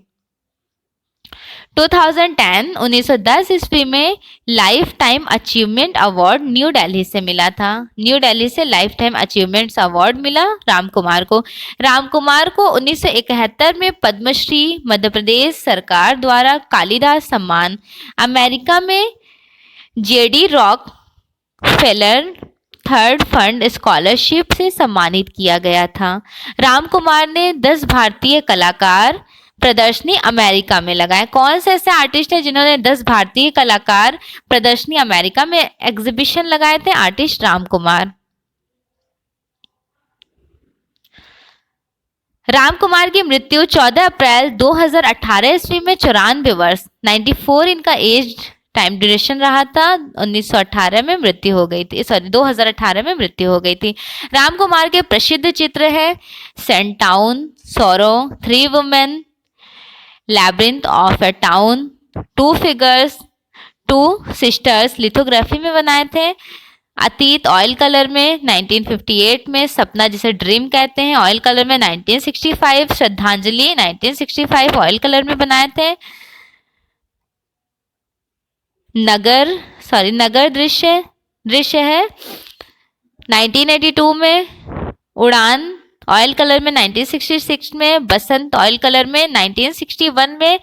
2010 1910 ईस्वी में life time achievement award new Delhi से मिला था। न्यू दिल्ली से लाइफ टाइम अचीवमेंट्स अवार्ड मिला राम कुमार को। राम कुमार को 1971 में पद्मश्री, मध्य प्रदेश सरकार द्वारा कालिदास सम्मान, अमेरिका में JD rock failure third fund scholarship से सम्मानित किया गया था। राम कुमार ने 10 भारतीय कलाकार प्रदर्शनी अमेरिका में लगाए। कौन से ऐसे आर्टिस्ट हैं जिन्होंने 10 भारतीय कलाकार प्रदर्शनी अमेरिका में एग्जीबिशन लगाए थे? आर्टिस्ट राम कुमार। राम कुमार की मृत्यु 14 अप्रैल 2018 ईस्वी में 94 वर्ष 94 इनका एज टाइम ड्यूरेशन रहा था। 1918 में मृत्यु हो गई थी, सॉरी 2018 में मृत्यु हो गई थी। राम कुमार के प्रसिद्ध चित्र है सेंट टाउन, सोरो, three women, labyrinth of A town, two figures, two sisters lithography में बनाए थे। अतीत ऑयल कलर में 1958 में, सपना जिसे ड्रीम कहते हैं ऑयल कलर में 1965, श्रद्धांजलि 1965 ऑयल कलर में बनाए थे। नगर दृश्य है 1982 में, उड़ान ऑयल कलर में 1966 में, बसंत ऑयल कलर में 1961 में,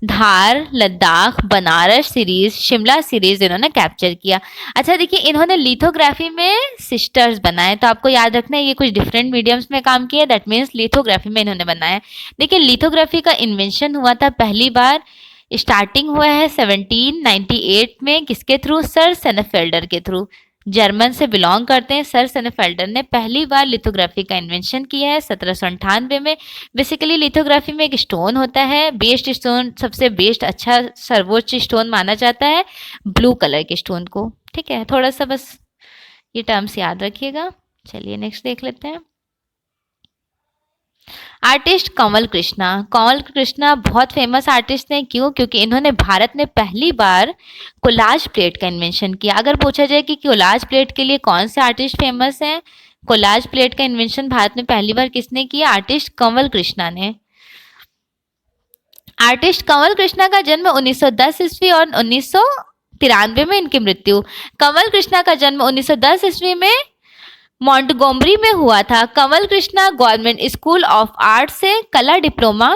धार, लद्दाख, बनारस सीरीज, शिमला सीरीज इन्होंने कैप्चर किया। अच्छा देखिए, इन्होंने लिथोग्राफी में सिस्टर्स बनाए, तो आपको याद रखना है ये कुछ डिफरेंट मीडियम्स में काम किया, दैट मीन्स लिथोग्राफी में इन्होंने बनाया। देखिए लिथोग्राफी का इन्वेंशन हुआ था पहली बार, स्टार्टिंग हुआ है 1798 में, किसके थ्रू? सर सेनेफेल्डर के थ्रू। जर्मन से बिलोंग करते हैं। सर सेनेफेल्डर ने पहली बार लिथोग्राफी का इन्वेंशन किया है 1798 में। बेसिकली लिथोग्राफी में एक स्टोन होता है, बेस्ट स्टोन, सबसे बेस्ट अच्छा सर्वोच्च स्टोन माना जाता है ब्लू कलर के स्टोन को। ठीक है, थोड़ा सा बस ये टर्म्स याद रखिएगा। चलिए नेक्स्ट देख लेते हैं। आर्टिस्ट कंवल कृष्णा। कंवल कृष्णा बहुत फेमस आर्टिस्ट हैं। क्यों? क्योंकि इन्होंने भारत में पहली बार कोलाज प्लेट का इन्वेंशन किया। अगर पूछा जाए कि कोलाज प्लेट के लिए कौन से आर्टिस्ट फेमस हैं, कोलाज प्लेट का इन्वेंशन भारत में पहली बार किसने किया? आर्टिस्ट कंवल कृष्णा ने। आर्टिस्ट कंवल कृष्णा का जन्म 1910 ईस्वी और 1993 में इनकी मृत्यु। कंवल कृष्णा का जन्म 1910 ईस्वी में मॉन्टगोमरी में हुआ था। Kanwal Krishna government school of art से कला डिप्लोमा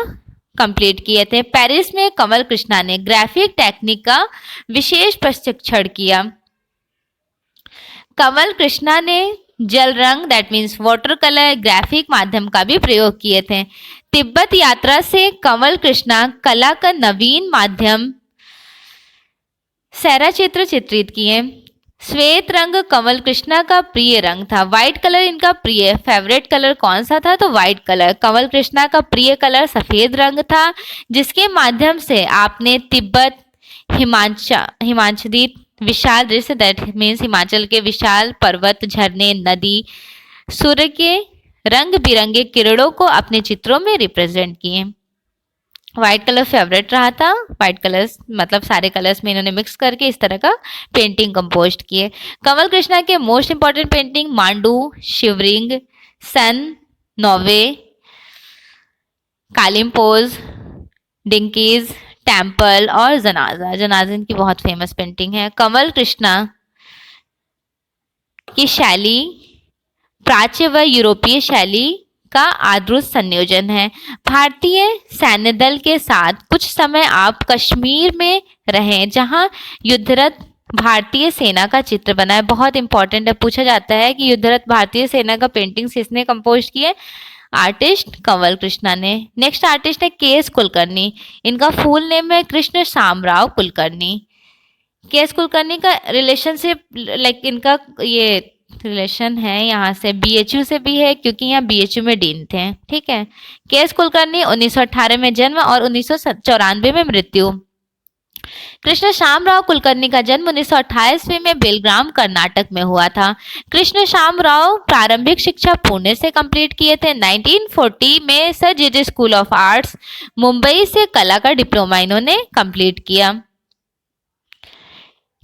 कंप्लीट किए थे। पेरिस में कंवल कृष्णा ने ग्राफिक टेक्निक का विशेष प्रशिक्षण किया। कंवल कृष्णा ने जल रंग, that means water colour, graphic माध्यम का भी प्रयोग किए थे। तिब्बत यात्रा से कंवल कृष्णा कला का नवीन माध्यम सैरा चित्र चित्रित किए। श्वेत रंग कंवल कृष्णा का प्रिय रंग था। व्हाइट कलर इनका प्रिय फेवरेट कलर कौन सा था? तो व्हाइट कलर। कंवल कृष्णा का प्रिय कलर सफेद रंग था, जिसके माध्यम से आपने तिब्बत, हिमांचलित विशाल दृश्य, दैट मीन्स हिमाचल के विशाल पर्वत, झरने, नदी, सूर्य के रंग बिरंगे किरणों को अपने चित्रों में रिप्रेजेंट किए। व्हाइट कलर फेवरेट रहा था। व्हाइट कलर्स मतलब सारे कलर्स में इन्होंने मिक्स करके इस तरह का पेंटिंग कंपोस्ट किए। कंवल कृष्णा के most important painting Mandu, shivering, sun, नोवे, कालिम्पोज, डिंकीज, टेम्पल और जनाजा। जनाजा इनकी बहुत फेमस पेंटिंग है। कंवल कृष्णा की शैली प्राच्य व यूरोपीय शैली का आदर्श संयोजन है। भारतीय सैन्य दल के साथ कुछ समय आप कश्मीर में रहे, जहां युद्धरत भारतीय सेना का चित्र बना है। बहुत इंपॉर्टेंट है, पूछा जाता है कि युद्धरत भारतीय सेना का पेंटिंग किसने कंपोज किए? आर्टिस्ट कंवल कृष्णा ने। नेक्स्ट आर्टिस्ट है के.एस. कुलकर्णी। इनका फुल नेम है कृष्ण शामराव कुलकर्णी। के.एस. कुलकर्णी का रिलेशनशिप लाइक इनका ये रिलेशन है यहाँ से बीएचयू से भी है, क्योंकि यहाँ बीएचयू में डीन थे। ठीक है। के.एस. कुलकर्णी 1918 में जन्म और 1994 में मृत्यु। कृष्ण शामराव कुलकर्णी का जन्म 1928 में बेलग्राम कर्नाटक में हुआ था। कृष्ण शामराव प्रारंभिक शिक्षा पुणे से कंप्लीट किए थे। 1940 में sir J school of arts Mumbai से कला का डिप्लोमा इन्होंने कंप्लीट किया।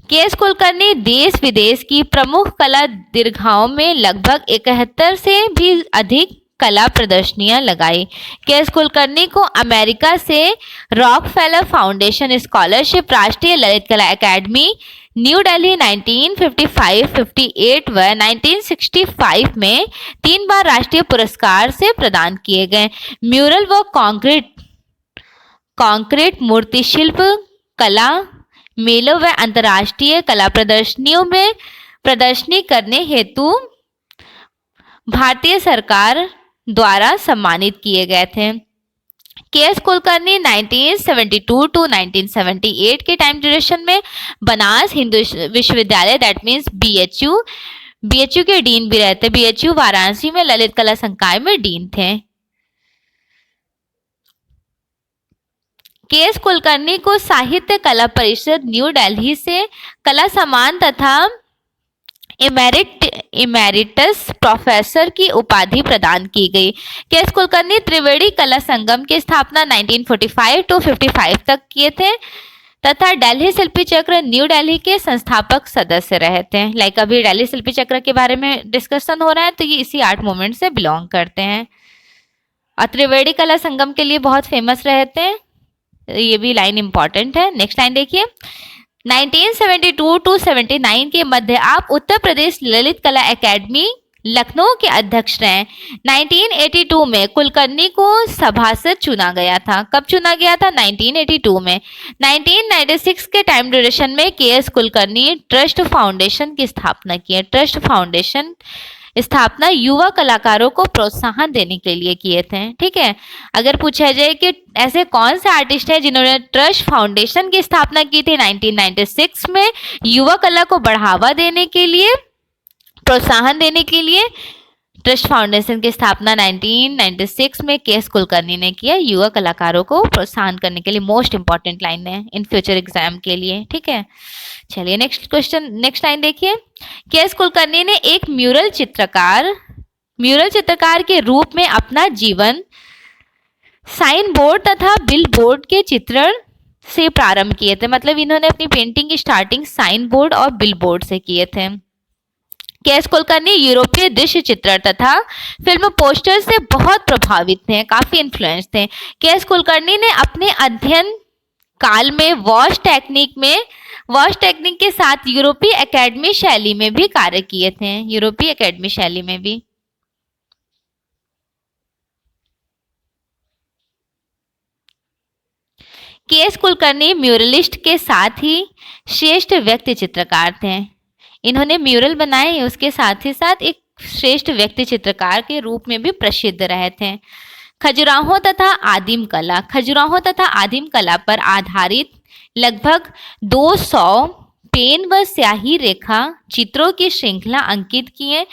के.एस. कुलकर्णी देश विदेश की प्रमुख कला दीर्घाओं में लगभग 71 से भी अधिक कला प्रदर्शनियां लगाई। के एस कुलकर्णी को अमेरिका से रॉकफेलर फाउंडेशन स्कॉलरशिप, राष्ट्रीय ललित कला एकेडमी न्यू दिल्ली 1955, 58 व 1965 में 3 बार राष्ट्रीय पुरस्कार से प्रदान किए गए। म्यूरल व कंक्रीट मूर्तिशिल्प कला मेलों व अंतर्राष्ट्रीय कला प्रदर्शनियों में प्रदर्शनी करने हेतु भारतीय सरकार द्वारा सम्मानित किए गए थे। के एस कुलकर्णी 1972 टू 1978 के टाइम ड्यूरेशन में बनारस हिंदू विश्वविद्यालय दैट मीन्स बीएचयू के डीन भी रहते। बीएचयू वाराणसी में ललित कला संकाय में डीन थे। के एस कुलकर्णी को साहित्य कला परिषद न्यू दिल्ली से कला सम्मान तथा इमेरिटस प्रोफेसर की उपाधि प्रदान की गई। के एस कुलकर्णी त्रिवेणी कला संगम की स्थापना 1945 टू 55 तक किए थे तथा दिल्ली शिल्पी चक्र न्यू दिल्ली के संस्थापक सदस्य रहे थे। लाइक अभी दिल्ली शिल्पी चक्र के बारे में डिस्कशन हो रहा है तो ये इसी आर्ट मूवमेंट से बिलोंग करते हैं और त्रिवेणी कला संगम के लिए बहुत फेमस रहे थे। ये भी लाइन इंपॉर्टेंट है। नेक्स्ट लाइन देखिए, 1972 टू 79 के मध्य आप उत्तर प्रदेश ललित कला एकेडमी लखनऊ के अध्यक्ष रहे। 1982 में कुलकर्णी को सभासद चुना गया था। कब चुना गया था? 1982 में। 1996 के टाइम ड्यूरेशन में के एस कुलकर्णी ट्रस्ट फाउंडेशन की स्थापना की है। ट्रस्ट फाउंडेशन स्थापना युवा कलाकारों को प्रोत्साहन देने के लिए किए थे। ठीक है, अगर पूछा जाए कि ऐसे कौन से आर्टिस्ट हैं जिन्होंने ट्रस्ट फाउंडेशन की स्थापना की थी 1996 में युवा कला को बढ़ावा देने के लिए, प्रोत्साहन देने के लिए, ट्रस्ट फाउंडेशन की स्थापना 1996 में के एस कुलकर्णी ने किया युवा कलाकारों को प्रोत्साहन करने के लिए। मोस्ट इंपॉर्टेंट लाइन है इन फ्यूचर एग्जाम के लिए। ठीक है, चलिए नेक्स्ट क्वेश्चन, नेक्स्ट लाइन देखिए। के एस कुलकर्णी ने एक म्यूरल चित्रकार के रूप में अपना जीवन साइन बोर्ड तथा बिल बोर्ड के चित्रण से प्रारंभ किए थे। मतलब इन्होंने अपनी पेंटिंग की स्टार्टिंग साइन बोर्ड और बिल बोर्ड से किए थे। के एस कुलकर्णी यूरोपीय दृश्य चित्रण तथा फिल्म पोस्टर से बहुत प्रभावित थे, काफी इन्फ्लुएंस थे। के एस कुलकर्णी ने अपने अध्ययन काल में वॉश टेक्निक के साथ यूरोपीय एकेडमी शैली में भी कार्य किए थे। यूरोपीय एकेडमी शैली में भी। के एस कुलकर्णी म्यूरलिस्ट के साथ ही श्रेष्ठ व्यक्ति चित्रकार थे। इन्होंने म्यूरल बनाए, उसके साथ ही साथ एक श्रेष्ठ व्यक्ति चित्रकार के रूप में भी प्रसिद्ध रहे थे। खजुराहो तथा आदिम कला पर आधारित लगभग 200 पेन व स्याही रेखा चित्रों की श्रृंखला अंकित किए,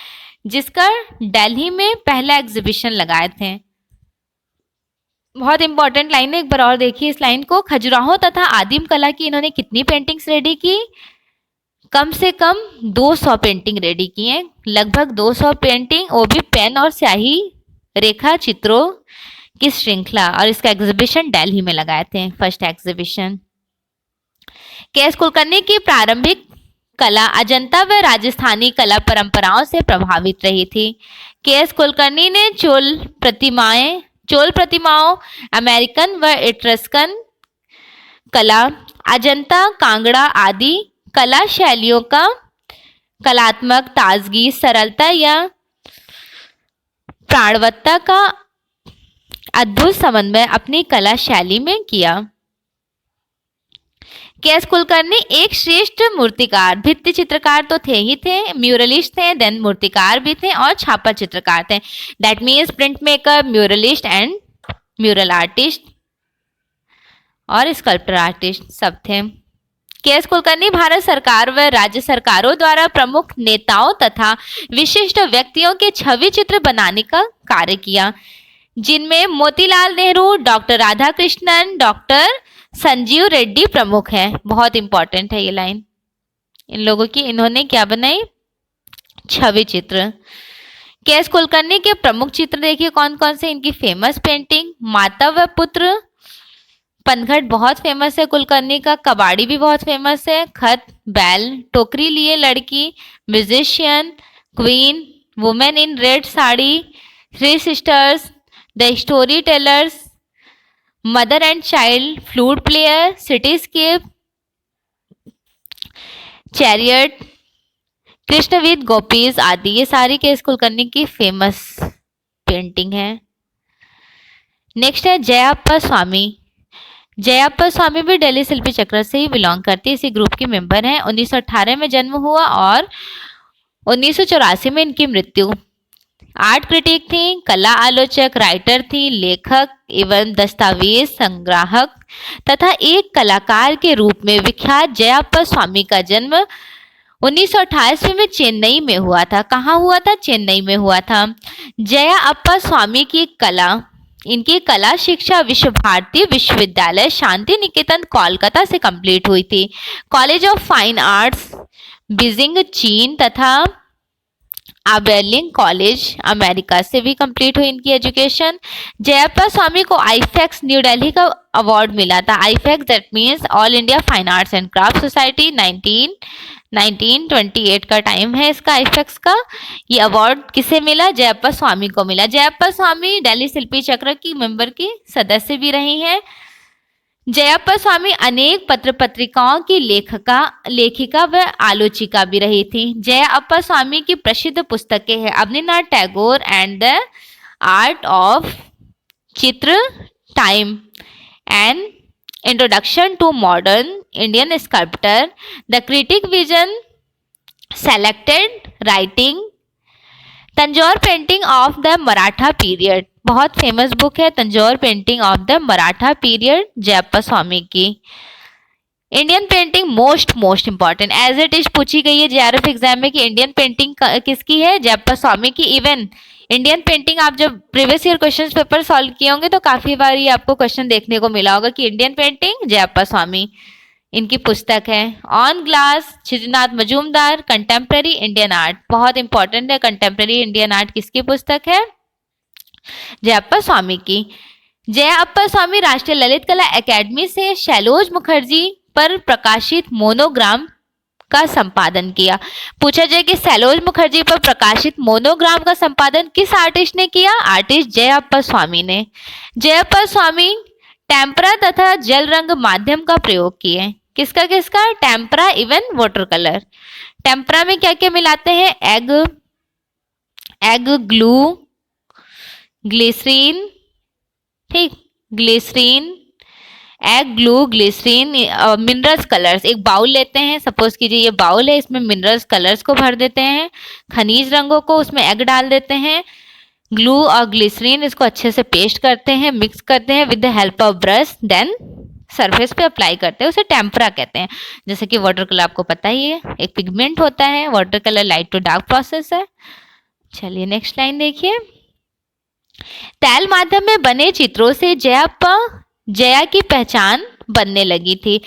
जिसका दिल्ली में पहला एग्जीबिशन लगाए थे। बहुत इंपॉर्टेंट लाइन है, एक बार और देखिए इस लाइन को। खजुराहो तथा आदिम कला की इन्होंने कितनी पेंटिंग्स रेडी की? कम से कम 200 पेंटिंग रेडी की हैं, लगभग 200 पेंटिंग, वो भी पेन और स्याही रेखा चित्रों की श्रृंखला, और इसका एग्जीबिशन दिल्ली में लगाए थे, फर्स्ट एग्जीबिशन। के एस कुलकर्णी की प्रारंभिक कला अजंता व राजस्थानी कला परंपराओं से प्रभावित रही थी। के एस कुलकर्णी ने चोल प्रतिमाओं, अमेरिकन व इट्रस्कन कला, अजंता, कांगड़ा आदि कला शैलियों का कलात्मक ताजगी, सरलता या प्राणवत्ता का अद्भुत समन्वय अपनी कला शैली में किया। के एस कुलकर्णी एक श्रेष्ठ मूर्तिकार, भित्ति चित्रकार तो थे ही थे, म्यूरलिस्ट थे, देन मूर्तिकार भी थे और छापा चित्रकार थे। That means print maker, muralist and mural artist और स्कल्पटर आर्टिस्ट सब थे। के एस कुलकर्णी भारत सरकार व राज्य सरकारों द्वारा प्रमुख नेताओं तथा विशिष्ट व्यक्तियों के छवि चित्र बनाने का कार्य किया, जिनमें मोतीलाल नेहरू, डॉक्टर राधाकृष्णन, डॉक्टर संजीव रेड्डी प्रमुख हैं। बहुत इंपॉर्टेंट है ये लाइन इन लोगों की। इन्होंने क्या बनाई? छवि चित्र। के एस कुलकर्णी के प्रमुख चित्र देखिए कौन कौन से। इनकी फेमस पेंटिंग माता व पुत्र, पनघट बहुत फेमस है कुलकर्णी का, कबाड़ी भी बहुत फेमस है, खत, बैल, टोकरी लिए लड़की, musician, queen, women in red sari, three sisters, the story tellers, mother and child, flute player, cityscape, chariot, Krishna with gopis आदि ये सारी के.एस. कुलकर्णी की फेमस पेंटिंग है। नेक्स्ट है जयाप्पा स्वामी। जयाप्पा स्वामी भी दिल्ली शिल्पी चक्र से ही बिलोंग करती है, इसी ग्रुप की मेंबर हैं। 1918 में जन्म हुआ और 1984 में इनकी मृत्यु। आर्ट क्रिटिक थी, कला आलोचक, राइटर थी, लेखक एवं दस्तावेज संग्राहक तथा एक कलाकार के रूप में विख्यात जयाप्पा स्वामी का जन्म 1928 में चेन्नई में हुआ था। कहाँ हुआ था? चेन्नई में हुआ था। जयाप्पा स्वामी की इनकी कला शिक्षा विश्व भारती विश्वविद्यालय शांति निकेतन कोलकाता से कंप्लीट हुई थी। College of fine arts Beijing चीन तथा आबेरलिन कॉलेज अमेरिका से भी कंप्लीट हुई इनकी एजुकेशन। जयाप्पा स्वामी को आईफेक्स न्यू दिल्ली का अवार्ड मिला था। AIFACS that means all India fine arts and craft society 1928 का टाइम है इसका आईफेक्स का। ये अवार्ड किसे मिला? जयाप्पा स्वामी को मिला। जयाप्पा स्वामी दिल्ली शिल्पी चक्र की मेंबर की सदस्य भी रही हैं। जयाप्पा स्वामी अनेक पत्र पत्रिकाओं की लेखिका व आलोचिका भी रही थी। जयाप्पा स्वामी की प्रसिद्ध पुस्तकें हैं Avaninath Tagore and the art of chitra, time and introduction to modern Indian sculptor, the critic vision, selected writing, Tanjore painting of the Maratha period, बहुत फेमस बुक है Tanjore painting of the Maratha period Jayappa Swami की। Indian painting most important as it is पूछी गई है JRF exam में कि Indian painting किसकी है? जयाप्पा स्वामी की। इवन इंडियन पेंटिंग आप जब previous year question paper solve किए होंगे तो काफी बार ये आपको क्वेश्चन देखने को मिला होगा कि इंडियन पेंटिंग जयाप्पा स्वामी इनकी पुस्तक है। On glass Chhijnath Majumdar, contemporary Indian art, बहुत इंपॉर्टेंट है कंटेम्प्रेरी इंडियन आर्ट किसकी पुस्तक है? जयाप्पा स्वामी की। जयाप्पा स्वामी राष्ट्रीय ललित कला एकेडमी से शैलोज मुखर्जी पर प्रकाशित मोनोग्राम का संपादन किया। पूछा जाए कि शैलोज मुखर्जी पर प्रकाशित मोनोग्राम का संपादन किस आर्टिस्ट ने किया? आर्टिस्ट जयाप्पा स्वामी ने। जयाप्पा स्वामी टेम्परा तथा जल रंग माध्यम का प्रयोग किए। किसका? Tempera even water colour. Tempera में क्या क्या मिलाते हैं? एग ग्लू, ग्लिसरीन, ठीक, glycerine, egg glue, glycerine, minerals colours. एक बाउल लेते हैं, सपोज कीजिए ये बाउल है, इसमें मिनरल्स कलर्स को भर देते हैं, खनिज रंगों को, उसमें एग डाल देते हैं, ग्लू और ग्लिसरीन इसको अच्छे से पेस्ट करते हैं, मिक्स करते हैं with the help of brush, then surface पे अप्लाई करते हैं, उसे टेम्परा कहते हैं। जैसे कि वाटर कलर आपको पता ही है एक पिगमेंट होता है, water colour light to dark process है। चलिए नेक्स्ट लाइन देखिए। तैल माध्यम में बने चित्रों से जया की पहचान बनने लगी थी।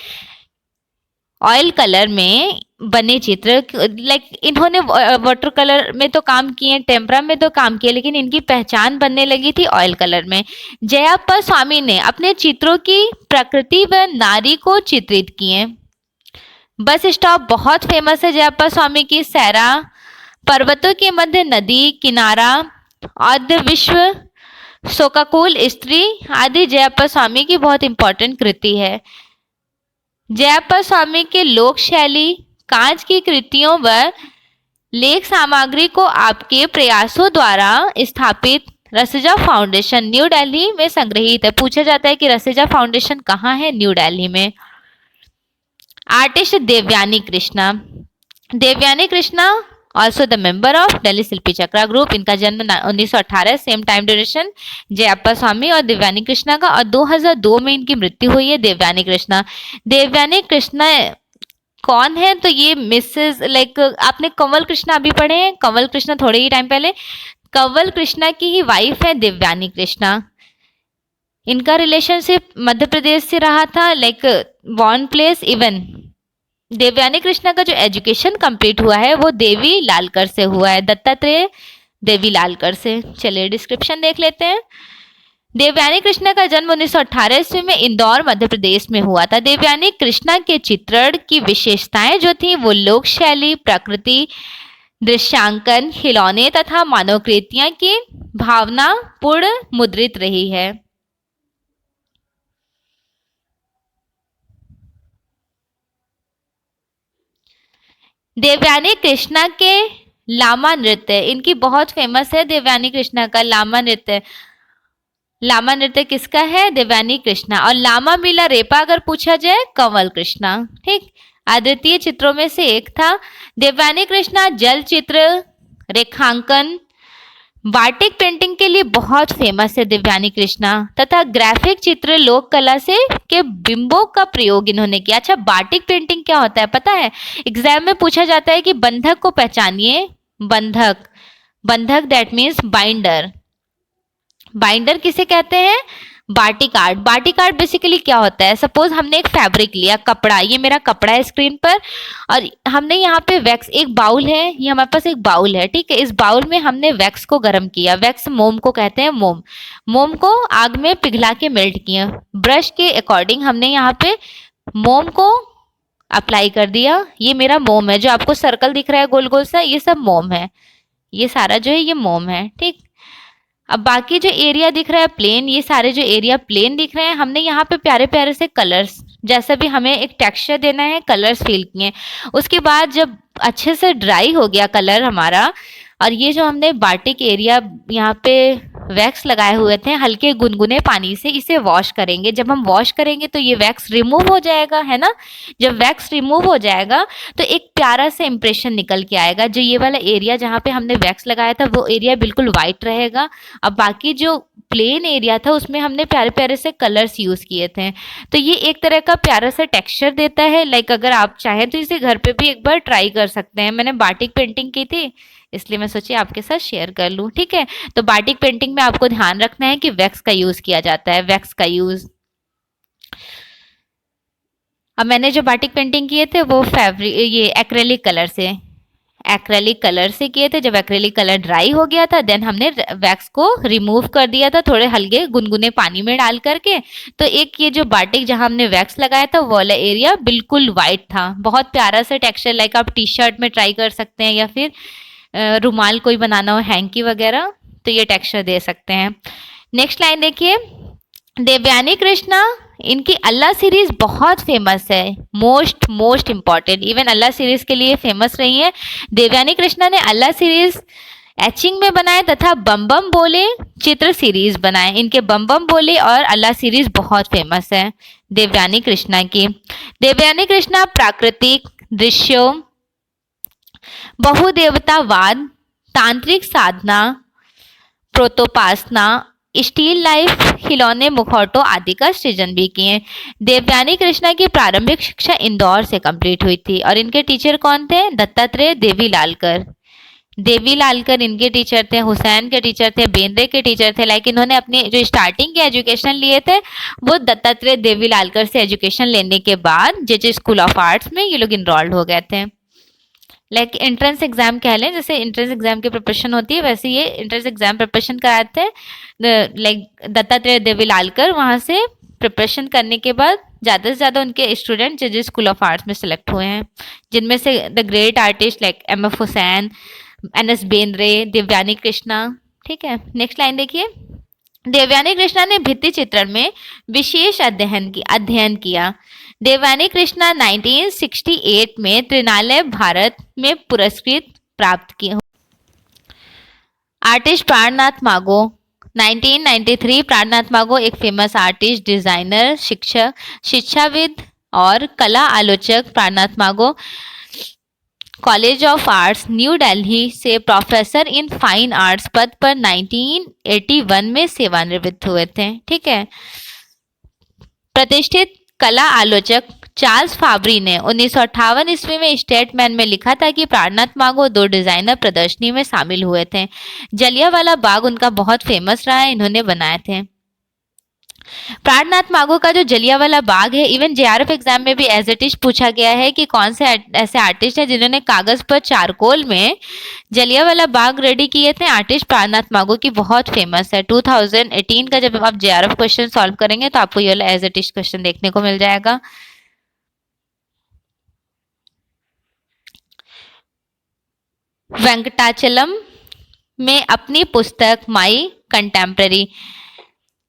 ऑयल कलर में बने चित्र, लाइक इन्होंने वाटर कलर में तो काम किए, टेम्परा में तो काम किए, लेकिन इनकी पहचान बनने लगी थी ऑयल कलर में। जयाप्पा स्वामी ने अपने चित्रों की प्रकृति व नारी को चित्रित किए। बस स्टॉप बहुत फेमस है जयाप्पा स्वामी की। सैरा, पर्वतों के मध्य नदी किनारा, आद्य विश्व, शोकाकुल स्त्री आदि जयाप्पा स्वामी की बहुत इंपॉर्टेंट कृति है। जयाप्पा स्वामी के लोक शैली, कांच की कृतियों व लेख सामग्री को आपके प्रयासों द्वारा स्थापित रसेजा फाउंडेशन न्यू दिल्ली में संग्रहित है। पूछा जाता है कि रसेजा फाउंडेशन कहाँ है? न्यू दिल्ली में। Artist Devyani Krishna. Devyani Krishna also the member of Delhi Shilpi Chakra group. इनका जन्म 1918, same time duration Jayappa Swamy और देवयानी कृष्णा का, और 2002 में इनकी मृत्यु हुई है। देवयानी कृष्णा कौन है? तो ये मिसेस, लाइक आपने कंवल कृष्णा अभी पढ़े हैं, कंवल कृष्णा थोड़े ही टाइम पहले, कंवल कृष्णा की ही वाइफ है देवयानी कृष्णा। इनका रिलेशनशिप मध्य प्रदेश से रहा था, like born place. Even Devyani Krishna का जो एजुकेशन कंप्लीट हुआ है वो देवी लालकर से हुआ है, दत्तात्रेय देवी लालकर से। चलिए डिस्क्रिप्शन देख लेते हैं। देवयानी कृष्णा का जन्म 1918 ईस्वी में इंदौर मध्य प्रदेश में हुआ था। देवयानी कृष्णा के चित्रण की विशेषताएं जो थी वो लोक शैली, प्रकृति, दृश्यांकन, खिलौने तथा मानवकृतियां की भावना पूर्ण मुद्रित रही है। देवयानी कृष्णा के लामा नृत्य, इनकी बहुत फेमस है देवयानी कृष्णा का लामा नृत्य। लामा नृत्य किसका है? देवयानी कृष्णा। और लामा मिला रेपा अगर पूछा जाए, कंवल कृष्णा। ठीक, अद्वितीय चित्रों में से एक था। देवयानी कृष्णा जल चित्र, रेखांकन, बाटिक पेंटिंग के लिए बहुत फेमस है देवयानी कृष्णा, तथा ग्राफिक चित्र लोक कला से के बिंबों का प्रयोग इन्होंने किया। अच्छा, बाटिक पेंटिंग क्या होता है पता है? एग्जाम में पूछा जाता है कि बंधक को पहचानिए। बंधक, बंधक दैट मीन्स बाइंडर। बाइंडर किसे कहते हैं? Batik art. Batik art basically क्या होता है? सपोज हमने एक फैब्रिक लिया, कपड़ा, ये मेरा कपड़ा है स्क्रीन पर, और हमने यहाँ पे वैक्स, एक बाउल है, ये हमारे पास एक बाउल है, ठीक है। इस बाउल में हमने वैक्स को गर्म किया, वैक्स मोम को कहते हैं, मोम। मोम को आग में पिघला के मेल्ट किया, ब्रश के अकॉर्डिंग हमने यहाँ पे मोम को अप्लाई कर दिया। ये मेरा मोम है, जो आपको सर्कल दिख रहा है गोल गोल सा, ये सब मोम है, ये सारा जो है ये मोम है, ठीक। अब बाकी जो एरिया दिख रहा है प्लेन, ये सारे जो एरिया प्लेन दिख रहे हैं, हमने यहाँ पे प्यारे प्यारे से कलर्स, जैसा भी हमें एक टेक्सचर देना है, कलर्स फिल किए। उसके बाद जब अच्छे से ड्राई हो गया कलर हमारा, और ये जो हमने बाटिक एरिया यहाँ पे वैक्स लगाए हुए थे हल्के गुनगुने पानी से, इसे वॉश करेंगे। जब हम वॉश करेंगे तो ये वैक्स रिमूव हो जाएगा, है ना। जब वैक्स रिमूव हो जाएगा तो एक प्यारा सा इंप्रेशन निकल के आएगा। जो ये वाला एरिया जहाँ पे हमने वैक्स लगाया था वो एरिया बिल्कुल वाइट रहेगा। अब बाकी जो प्लेन एरिया था उसमें हमने प्यारे प्यारे से कलर्स यूज किए थे, तो ये एक तरह का प्यारा सा टेक्सचर देता है। लाइक अगर आप चाहें तो इसे घर पे भी एक बार ट्राई कर सकते हैं। मैंने बाटिक पेंटिंग की थी, इसलिए मैं सोची आपके साथ शेयर कर लूँ, ठीक है। तो बाटिक पेंटिंग में आपको ध्यान रखना है कि वैक्स का यूज किया जाता है, वैक्स का यूज। अब मैंने जो बाटिक पेंटिंग किए थे वो फैब्रिक, ये एक्रेलिक कलर से, एक्रेलिक कलर से किए थे। जब एक्रेलिक कलर ड्राई हो गया था देन हमने वैक्स को रिमूव कर दिया था थोड़े हल्के गुनगुने पानी में डाल करके। तो एक ये जो बाटिक जहां हमने वैक्स लगाया था वो वाला एरिया बिल्कुल वाइट था। बहुत प्यारा सा टेक्सचर, लाइक आप टी शर्ट में ट्राई कर सकते हैं, या फिर रुमाल कोई बनाना हो, हैंकी वगैरह, तो ये टेक्सचर दे सकते हैं। नेक्स्ट लाइन देखिए, देवयानी कृष्णा, इनकी अल्लाह सीरीज बहुत फेमस है, मोस्ट मोस्ट इंपॉर्टेंट, इवन अल्लाह सीरीज के लिए फेमस रही है। देवयानी कृष्णा ने अल्लाह सीरीज एचिंग में बनाए तथा बम बम बोले चित्र सीरीज बनाए। इनके बम बम बोले और अल्लाह सीरीज बहुत फेमस है देवयानी कृष्णा की। देवयानी कृष्णा प्राकृतिक दृश्यों, बहुदेवतावाद, तांत्रिक साधना, प्रोतोपासना, स्टील लाइफ, खिलौने, मुखौटों आदि का सृजन भी किए। देवयानी कृष्णा की प्रारंभिक शिक्षा इंदौर से कंप्लीट हुई थी, और इनके टीचर कौन थे? दत्तात्रेय देवीलालकर। देवीलालकर इनके टीचर थे, हुसैन के टीचर थे, बेंद्रे के टीचर थे। लाइक इन्होंने अपने जो स्टार्टिंग के एजुकेशन लिए थे वो दत्तात्रेय देवीलालकर से एजुकेशन लेने के बाद जे स्कूल ऑफ आर्ट्स में ये लोग इनरोल्ड हो गए थे। लाइक एंट्रेंस एग्जाम कह लें, जैसे एंट्रेंस एग्जाम की प्रिपरेशन होती है वैसे ये एंट्रेंस एग्जाम प्रिपरेशन कराते हैं। लाइक दत्तात्रेय देवीलालकर वहाँ से प्रिपरेशन करने के बाद ज़्यादा से ज़्यादा उनके student JJ's school of arts में सेलेक्ट हुए हैं, जिनमें से the great artist like MF. Husain, NS. Bendre, Devyani Krishna, ठीक है। नेक्स्ट लाइन देखिए, देवयानी कृष्णा ने भित्ति चित्रण में विशेष अध्ययन किया। देवयानी कृष्णा 1968 में त्रिनालय भारत में पुरस्कृत प्राप्त किए। आर्टिस्ट प्राणनाथ मागो, 1993। प्राणनाथ मागो एक फेमस आर्टिस्ट, डिजाइनर, शिक्षक, शिक्षाविद और कला आलोचक। प्राणनाथ मागो college of arts new Delhi से प्रोफेसर इन फाइन आर्ट्स पद पर 1981 में सेवानिवृत्त हुए थे, ठीक है। प्रतिष्ठित कला आलोचक चार्ल्स फाबरी ने 1958 ईस्वी में स्टेटमैन में लिखा था कि प्राणनाथ मागो 2 डिजाइनर प्रदर्शनी में शामिल हुए थे। जलियांवाला बाग उनका बहुत फेमस रहा है, इन्होंने बनाए थे। प्राणनाथ मागो का जो जलियांवाला बाग है, इवन जेआरएफ एग्जाम में भी एज इट इज पूछा गया है कि कौन से ऐसे आर्टिस्ट हैं जिन्होंने कागज पर चारकोल में जलियांवाला बाग रेडी किए थे। आर्टिस्ट प्राणनाथ मागो की बहुत फेमस है। 2018 का जब आप जेआरएफ क्वेश्चन सॉल्व करेंगे तो आपको ये एज इट इज क्वेश्चन देखने को मिल जाएगा। वेंकटाचलम में अपनी पुस्तक माई कंटेम्प्ररी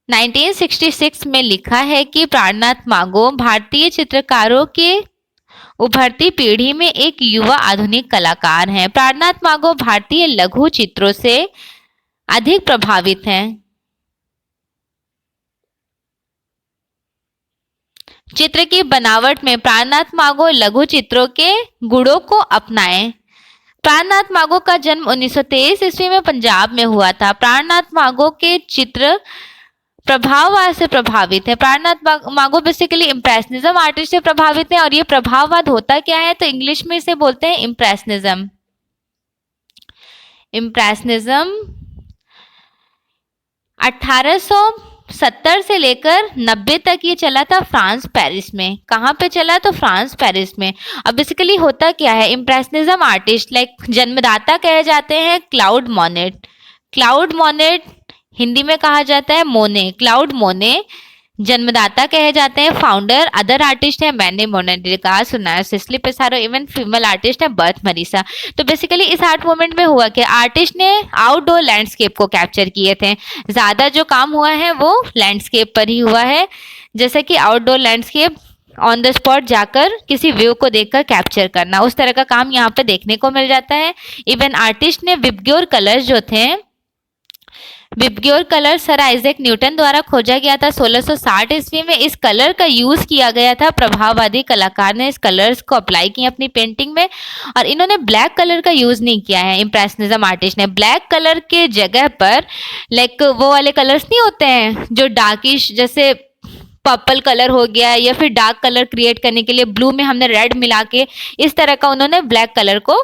1966 में लिखा है कि प्राणनाथ मागो भारतीय चित्रकारों के उभरती पीढ़ी में एक युवा आधुनिक कलाकार हैं। प्राणनाथ मागो भारतीय लघु चित्रों से अधिक प्रभावित हैं। चित्र की बनावट में प्राणनाथ मागो लघु चित्रों के गुणों को अपनाएं। प्राणनाथ मागो का जन्म 1923 ईस्वी में पंजाब में हुआ था। प्राणनाथ मागो के चित्र प्रभाववाद से प्रभावित है। प्राणनाथ मागो बेसिकली इम्प्रेशनिज्म आर्टिस्ट से प्रभावित है। और ये प्रभाववाद होता क्या है, तो इंग्लिश में इसे बोलते हैं इम्प्रेशनिज्म। इम्प्रेशनिज्म 1870 से लेकर 90 तक ये चला था फ्रांस पेरिस में। कहाँ पे चला, तो फ्रांस पेरिस में। अब बेसिकली होता क्या है, इम्प्रेशनिज्म आर्टिस्ट लाइक जन्मदाता कहे जाते हैं Claude Monet. Claude Monet Hindi में कहा जाता है मोने। क्लाउड मोने जन्मदाता कहे जाते हैं। फाउंडर अदर आर्टिस्ट है मैने मोनालिसा, सुनाया सिसिली पिसारो, इवन फीमेल आर्टिस्ट है बर्थ मरीसा। तो बेसिकली इस आर्ट मूवमेंट में हुआ कि आर्टिस्ट ने आउटडोर लैंडस्केप को कैप्चर किए थे। ज़्यादा जो काम हुआ है वो लैंडस्केप पर ही हुआ है, जैसे कि outdoor landscape on the spot जाकर किसी व्यू को देखकर कैप्चर करना, उस तरह का काम यहाँ पे देखने को मिल जाता है। इवन आर्टिस्ट ने विबग्योर कलर्स जो थे, VIBGYOR colour sir Isaac Newton द्वारा खोजा गया था 1660 ईस्वी में। इस कलर का यूज किया गया था। प्रभाववादी कलाकार ने इस कलर्स को अप्लाई किया अपनी पेंटिंग में। और इन्होंने ब्लैक कलर का यूज नहीं किया है। इम्प्रेशनिज्म आर्टिस्ट ने ब्लैक कलर के जगह पर लाइक वो वाले कलर्स नहीं होते हैं जो डार्किश, जैसे पर्पल कलर हो गया, या फिर डार्क कलर क्रिएट करने के लिए ब्लू में हमने रेड मिला के, इस तरह का उन्होंने ब्लैक कलर को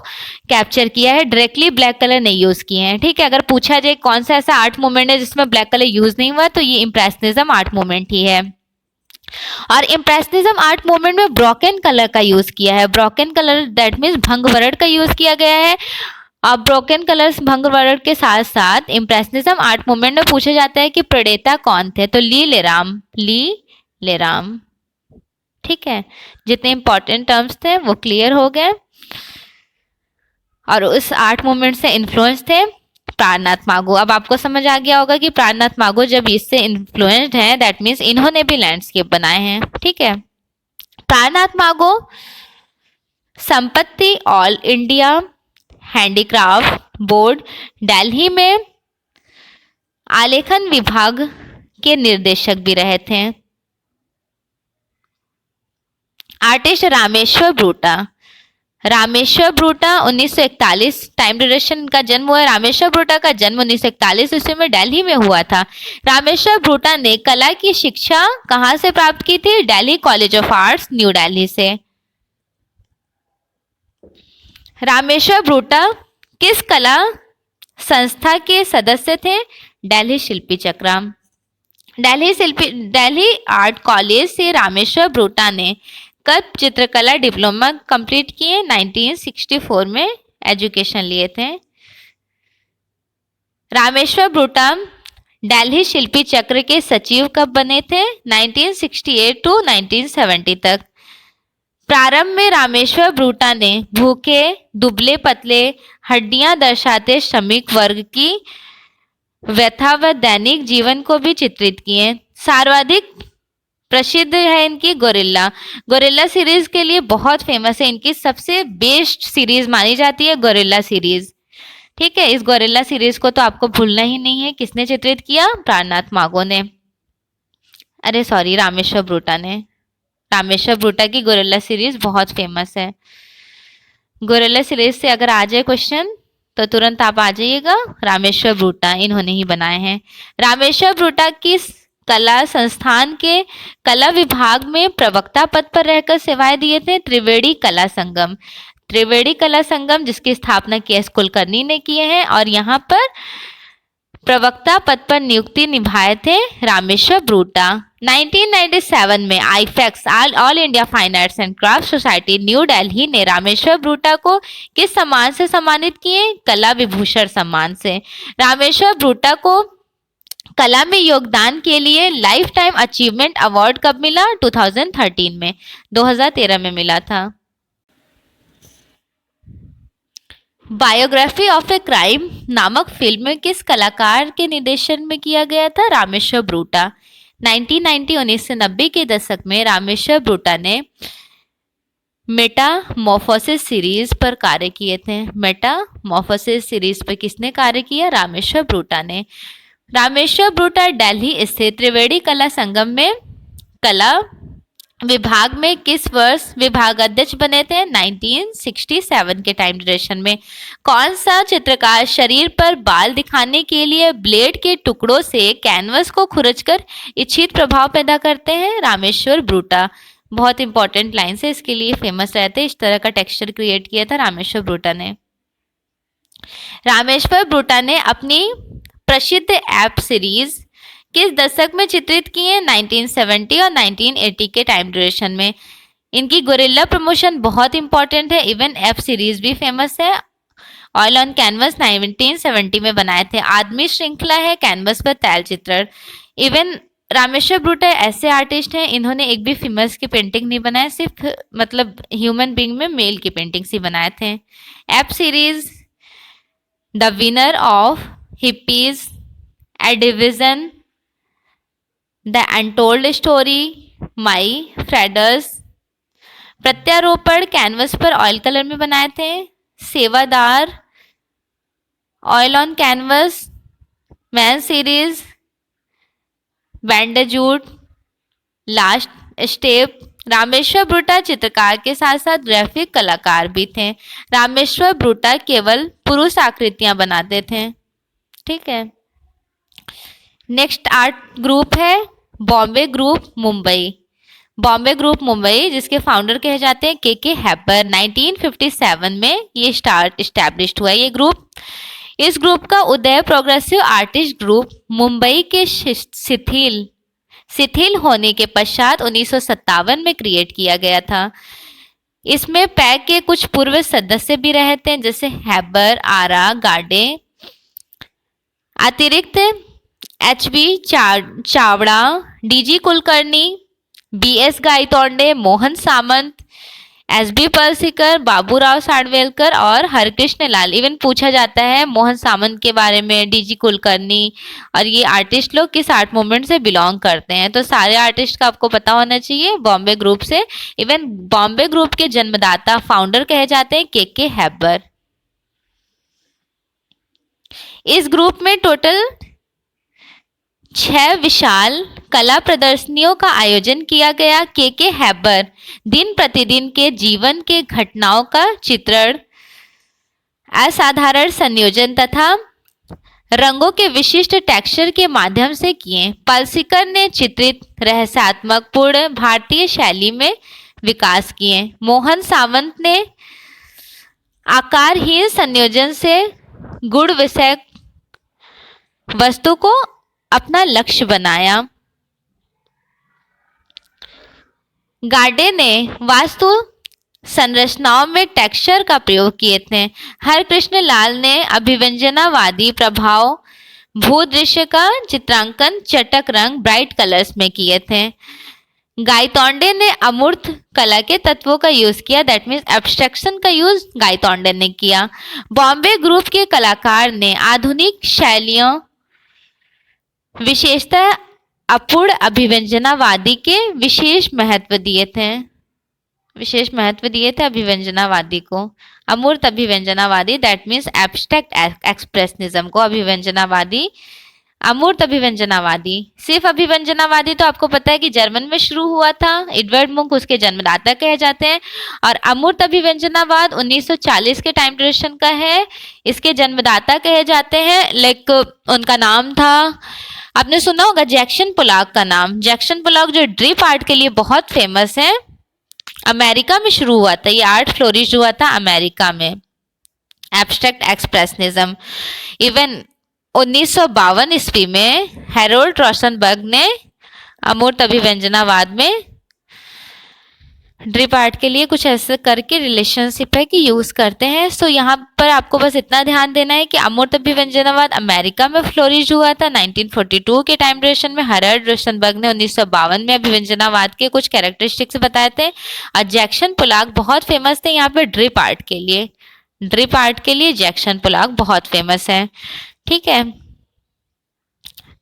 कैप्चर किया है। डायरेक्टली ब्लैक कलर नहीं यूज किए हैं। ठीक है, अगर पूछा जाए कौन सा ऐसा आर्ट मूवमेंट है जिसमें ब्लैक कलर यूज नहीं हुआ, तो ये इम्प्रेशनिज्म आर्ट मूवमेंट ही है। और इम्प्रेशनिज्म आर्ट मूवमेंट में ब्रोकन कलर का यूज किया है। ब्रोकन कलर दैट मीन्स भंग वर्ड का यूज किया गया है। अब ब्रोकन कलर्स भंग वर्ड के साथ साथ इम्प्रेशनिज्म आर्ट मूवमेंट में पूछा जाता है कि प्रणेता कौन थे, तो ली लेराम। ठीक है, जितने इंपॉर्टेंट टर्म्स थे वो क्लियर हो गए। और उस आर्ट मूवमेंट से इन्फ्लुएंस थे प्राणनाथ मागो। अब आपको समझ आ गया होगा कि प्राणनाथ मागो जब इससे इन्फ्लुएंस्ड हैं, दैट मीन्स इन्होंने भी लैंडस्केप बनाए हैं। ठीक है, प्राणनाथ मागो संपत्ति all India handicraft board Delhi में आलेखन विभाग के निर्देशक भी रहे थे। आर्टिस्ट रामेश्वर ब्रूटा 1941 टाइम ड्यूरेशन का जन्म हुआ है। रामेश्वर ब्रूटा का जन्म 1941 ईस्वी में दिल्ली में हुआ था। रामेश्वर ब्रूटा ने कला की शिक्षा कहाँ से प्राप्त की थी, Delhi college of arts new Delhi से। रामेश्वर ब्रूटा किस कला संस्था के सदस्य थे, दिल्ली शिल्पी चक्रा। दिल्ली आर्ट कॉलेज से रामेश्वर ब्रूटा ने कब चित्रकला डिप्लोमा कंप्लीट किए, 1964 में एजुकेशन लिए थे। रामेश्वर ब्रूटा दिल्ली शिल्पी चक्र के सचिव कब बने थे, 1968 टू 1970 तक। प्रारंभ में रामेश्वर ब्रूटा ने भूखे दुबले पतले हड्डियां दर्शाते श्रमिक वर्ग की व्यथा व दैनिक जीवन को भी चित्रित किए। सर्वाधिक प्रसिद्ध है इनकी गोरिल्ला सीरीज के लिए बहुत फेमस है। इनकी सबसे बेस्ट सीरीज मानी जाती है गोरिल्ला सीरीज। ठीक है, इस गोरिल्ला सीरीज को तो आपको भूलना ही नहीं है। किसने चित्रित किया, प्राणनाथ मागो ने, अरे सॉरी रामेश्वर ब्रूटा ने। रामेश्वर ब्रूटा की गोरिल्ला सीरीज बहुत फेमस है। गोरिल्ला सीरीज से अगर आ जाए क्वेश्चन तो तुरंत आप आ जाइएगा, रामेश्वर ब्रूटा इन्होंने ही बनाए हैं। रामेश्वर ब्रूटा किस कला संस्थान के कला विभाग में प्रवक्ता पद पर रहकर सेवाएं दिए थे, त्रिवेणी कला संगम जिसकी स्थापना के.एस. कुलकर्णी ने किए हैं। और यहाँ पर प्रवक्ता पद पर नियुक्ति निभाए थे रामेश्वर ब्रूटा। 1997 में AIFACS all India fine arts and craft society new Delhi ने रामेश्वर ब्रूटा को किस सम्मान से सम्मानित किए, कला विभूषण सम्मान से। रामेश्वर ब्रूटा को कला में योगदान के लिए लाइफ टाइम अचीवमेंट अवार्ड कब मिला, 2013 में, 2013 में मिला था। बायोग्राफी ऑफ ए क्राइम नामक फिल्म किस कलाकार के निर्देशन में किया गया था? रामेश्वर ब्रूटा। 1990 के दशक में रामेश्वर ब्रूटा ने मेटामॉर्फोसिस सीरीज पर कार्य किए थे। मेटामॉर्फोसिस सीरीज पर किसने कार्य किया? रामेश्वर ब्रूटा ने। रामेश्वर ब्रूटा दिल्ली स्थित त्रिवेणी कला संगम में कला विभाग में किस वर्ष विभागाध्यक्ष बने थे? 1967 के टाइम ड्यूरेशन में। कौन सा चित्रकार शरीर पर बाल दिखाने के लिए ब्लेड के टुकड़ों से कैनवस को खुरचकर इच्छित प्रभाव पैदा करते हैं? रामेश्वर ब्रूटा। बहुत इंपॉर्टेंट लाइन है, इसके लिए फेमस रहते हैं। इस तरह का टेक्सचर क्रिएट किया था रामेश्वर ब्रूटा ने। रामेश्वर ब्रूटा ने अपनी प्रसिद्ध ऐप सीरीज किस दशक में चित्रित की है? 1970 और 1980 के टाइम ड्यूरेशन में। इनकी गोरिल्ला प्रमोशन बहुत इंपॉर्टेंट है। इवन ऐप सीरीज भी फेमस है। ऑयल ऑन कैनवस 1970 में बनाए थे। आदमी श्रृंखला है कैनवस पर तैल चित्रण। इवन रामेश्वर ब्रूटा ऐसे आर्टिस्ट हैं, इन्होंने एक भी फीमेल्स की पेंटिंग नहीं बनाए, सिर्फ मतलब ह्यूमन बींग में मेल की पेंटिंग्स ही बनाए थे। Ape series the winner of hippies, a division, the untold story, my fathers. प्रत्यारोपण कैनवस पर ऑयल कलर में बनाए थे। सेवादार, oil on canvas, man series, बैंडेजूट, लास्ट स्टेप। रामेश्वर ब्रूटा चित्रकार के साथ साथ ग्राफिक कलाकार भी थे। रामेश्वर ब्रूटा केवल पुरुष आकृतियां बनाते थे। ठीक है। नेक्स्ट आर्ट ग्रुप है बॉम्बे ग्रुप मुंबई। बॉम्बे ग्रुप मुंबई जिसके फाउंडर कहे जाते हैं के हैपर। 1957 में ये स्टैब्लिश्ड हुआ ये ग्रुप। इस ग्रुप का उदय प्रोग्रेसिव आर्टिस्ट ग्रुप मुंबई के शिथिल होने के पश्चात 1957 में क्रिएट किया गया था। इसमें पैक के कुछ पूर्व सदस्य भी रहते हैं, जैसे हैबर, आरा, गाडे। अतिरिक्त HB. Chavda, DG. Kulkarni, BS. Gaitonde, Mohan सामंत, एस.बी. पलसीकर, बाबूराव साडवेलकर और हरकृष्ण लाल। इवन पूछा जाता है मोहन सामंत के बारे में, डी.जी. कुलकर्णी, और ये आर्टिस्ट लोग किस आर्ट मूवमेंट से बिलोंग करते हैं। तो सारे आर्टिस्ट का आपको पता होना चाहिए बॉम्बे ग्रुप से। इवन बॉम्बे ग्रुप के जन्मदाता फाउंडर कहे जाते हैं के हैबर। इस ग्रुप में टोटल 6 विशाल कला प्रदर्शनियों का आयोजन किया गया। के हैबर दिन प्रतिदिन के जीवन के घटनाओं का चित्रण, असाधारण संयोजन तथा रंगों के विशिष्ट टेक्सचर के माध्यम से किए। पलसीकर ने चित्रित रहस्यात्मक पूर्ण भारतीय शैली में विकास किए। मोहन सामंत ने आकारहीन संयोजन से गुण विषय वस्तु को अपना लक्ष्य बनाया। गाडे ने वास्तु संरचनाओं में टेक्सचर का प्रयोग किए थे। हरकृष्ण लाल ने अभिव्यंजनावादी प्रभाव भूदृश्य का चित्रांकन चटक रंग ब्राइट कलर्स में किए थे। गायतोंडे ने अमूर्त कला के तत्वों का यूज किया, दैट मीन्स एब्स्ट्रैक्शन का यूज गायतोंडे ने किया। बॉम्बे ग्रुप के कलाकार ने आधुनिक शैलियों विशेषतः अपूर्ण अभिव्यंजनावादी के विशेष महत्व दिए थे अभिव्यंजनावादी को। अमूर्त अभिव्यंजनावादी दैट मीन्स एब्स्ट्रैक्ट एक्सप्रेशनिज्म को अभिव्यंजनावादी, अमूर्त अभिव्यंजनावादी। सिर्फ अभिव्यंजनावादी तो आपको पता है कि जर्मन में शुरू हुआ था। एडवर्ड मुंक उसके जन्मदाता कहे जाते हैं। और अमूर्त अभिव्यंजनावाद 1940 के टाइम ड्यूरेशन का है। इसके जन्मदाता कहे जाते हैं, लाइक उनका नाम था, आपने सुना होगा जैक्सन पोलॉक का नाम। जैक्सन पोलॉक जो ड्रिप आर्ट के लिए बहुत फेमस है, अमेरिका में शुरू हुआ था। ये आर्ट फ्लोरिश हुआ था अमेरिका में, एब्स्ट्रैक्ट एक्सप्रेशनिज्म। इवन 1952 ईस्वी में हैरोल्ड रोशनबर्ग ने अमूर्त अभिव्यंजनावाद में ड्रिप आर्ट के लिए कुछ ऐसे करके रिलेशनशिप है कि यूज करते हैं। सो यहाँ पर आपको बस इतना ध्यान देना है कि अमूर्त अभिव्यंजनावाद अमेरिका में फ्लोरिश हुआ था 1942 के टाइम ड्यूरेशन में। हैरोल्ड रोशनबर्ग ने 1952 में अभिव्यंजनावाद के कुछ कैरेक्टरिस्टिक्स बताए थे। और जैक्सन पोलॉक बहुत फेमस थे यहाँ पे ड्रिप आर्ट के लिए। ड्रिप आर्ट के लिए जैक्सन पोलाक बहुत फेमस है। ठीक है,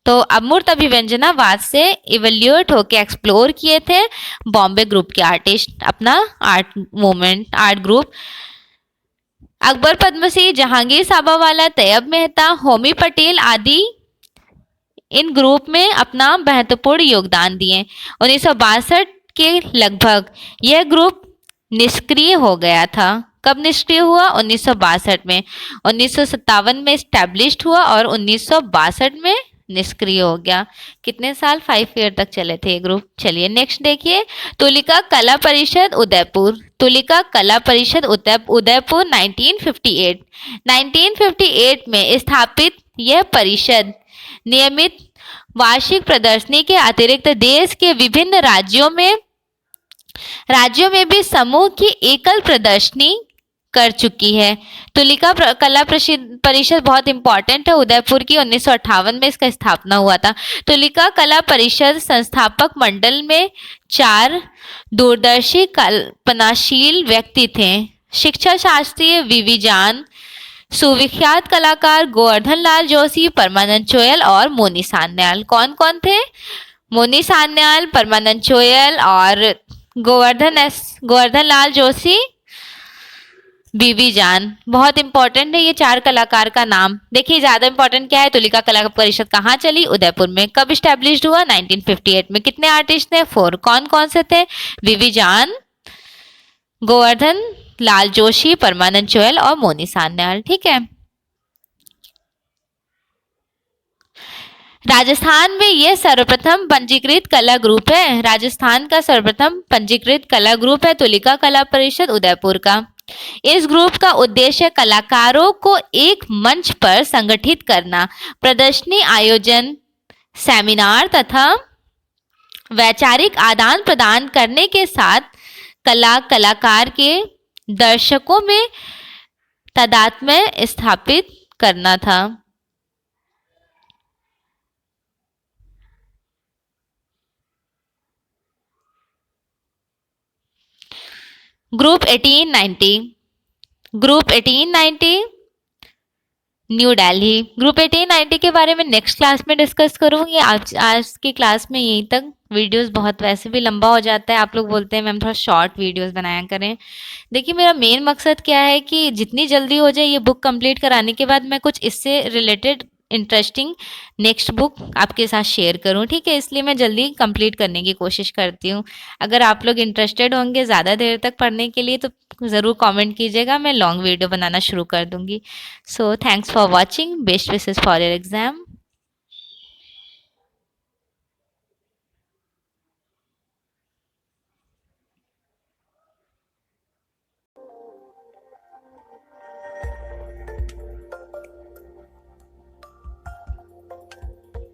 तो अमूर्त अभिव्यंजनावाद से इवल्यूट होके एक्सप्लोर किए थे बॉम्बे ग्रुप के आर्टिस्ट, अपना art movement art group. Akbar Padamsee, Jehangir Sabavala, Tyeb Mehta, Homi Patel आदि इन ग्रुप में अपना महत्वपूर्ण योगदान दिए। 1962 के लगभग यह ग्रुप निष्क्रिय हो गया था। कब निष्क्रिय हुआ? 1962 में। 1957 में स्टैब्लिश्ड हुआ और 1962 में निष्क्रिय हो गया। कितने साल? 5 ईयर तक चले थे ये ग्रुप। चलिए नेक्स्ट देखिए, तुलिका कला परिषद उदयपुर। तुलिका कला परिषद उदयपुर 1958 में स्थापित यह परिषद नियमित वार्षिक प्रदर्शनी के अतिरिक्त देश के विभिन्न राज्यों में भी समूह की एकल प्रदर्शनी कर चुकी है। तुलिका कला परिषद बहुत इंपॉर्टेंट है, उदयपुर की 1958 में इसका स्थापना हुआ था। तुलिका कला परिषद संस्थापक मंडल में 4 दूरदर्शी कल्पनाशील व्यक्ति थे। शिक्षा शास्त्री वीवी जान, सुविख्यात कलाकार गोवर्धन लाल जोशी, परमानंद चोयल और मोनी सान्याल। कौन कौन थे? मोनी सान्याल, परमानंद चोयल और गोवर्धन लाल जोशी, बीवी जान। बहुत इंपॉर्टेंट है ये 4 कलाकार का नाम। देखिए ज्यादा इंपॉर्टेंट क्या है, तुलिका कला परिषद कहाँ चली? उदयपुर में। कब स्टैब्लिश्ड हुआ? 1958 में। कितने आर्टिस्ट थे? 4। कौन कौन से थे? बीवी जान, गोवर्धन लाल जोशी, परमानंद चोयल और मोनी सान्याल। ठीक है, राजस्थान में यह सर्वप्रथम पंजीकृत कला ग्रुप है। राजस्थान का सर्वप्रथम पंजीकृत कला ग्रुप है तुलिका कला परिषद उदयपुर का। इस ग्रुप का उद्देश्य कलाकारों को एक मंच पर संगठित करना, प्रदर्शनी आयोजन, सेमिनार तथा वैचारिक आदान प्रदान करने के साथ कलाकार के दर्शकों में तादात्म्य स्थापित करना था। Group 1890 new Delhi. ग्रुप 1890 के बारे में नेक्स्ट क्लास में डिस्कस करूंगी। आज की क्लास में यहीं तक। वीडियोस बहुत वैसे भी लंबा हो जाता है, आप लोग बोलते हैं मैम थोड़ा शॉर्ट वीडियोस बनाया करें। देखिए मेरा मेन मकसद क्या है कि जितनी जल्दी हो जाए ये बुक कंप्लीट कराने के बाद मैं कुछ इससे रिलेटेड इंटरेस्टिंग नेक्स्ट बुक आपके साथ शेयर करूं। ठीक है, इसलिए मैं जल्दी कंप्लीट करने की कोशिश करती हूं। अगर आप लोग इंटरेस्टेड होंगे ज़्यादा देर तक पढ़ने के लिए तो ज़रूर कमेंट कीजिएगा, मैं लॉन्ग वीडियो बनाना शुरू कर दूंगी। So thanks for watching, best wishes for your exam.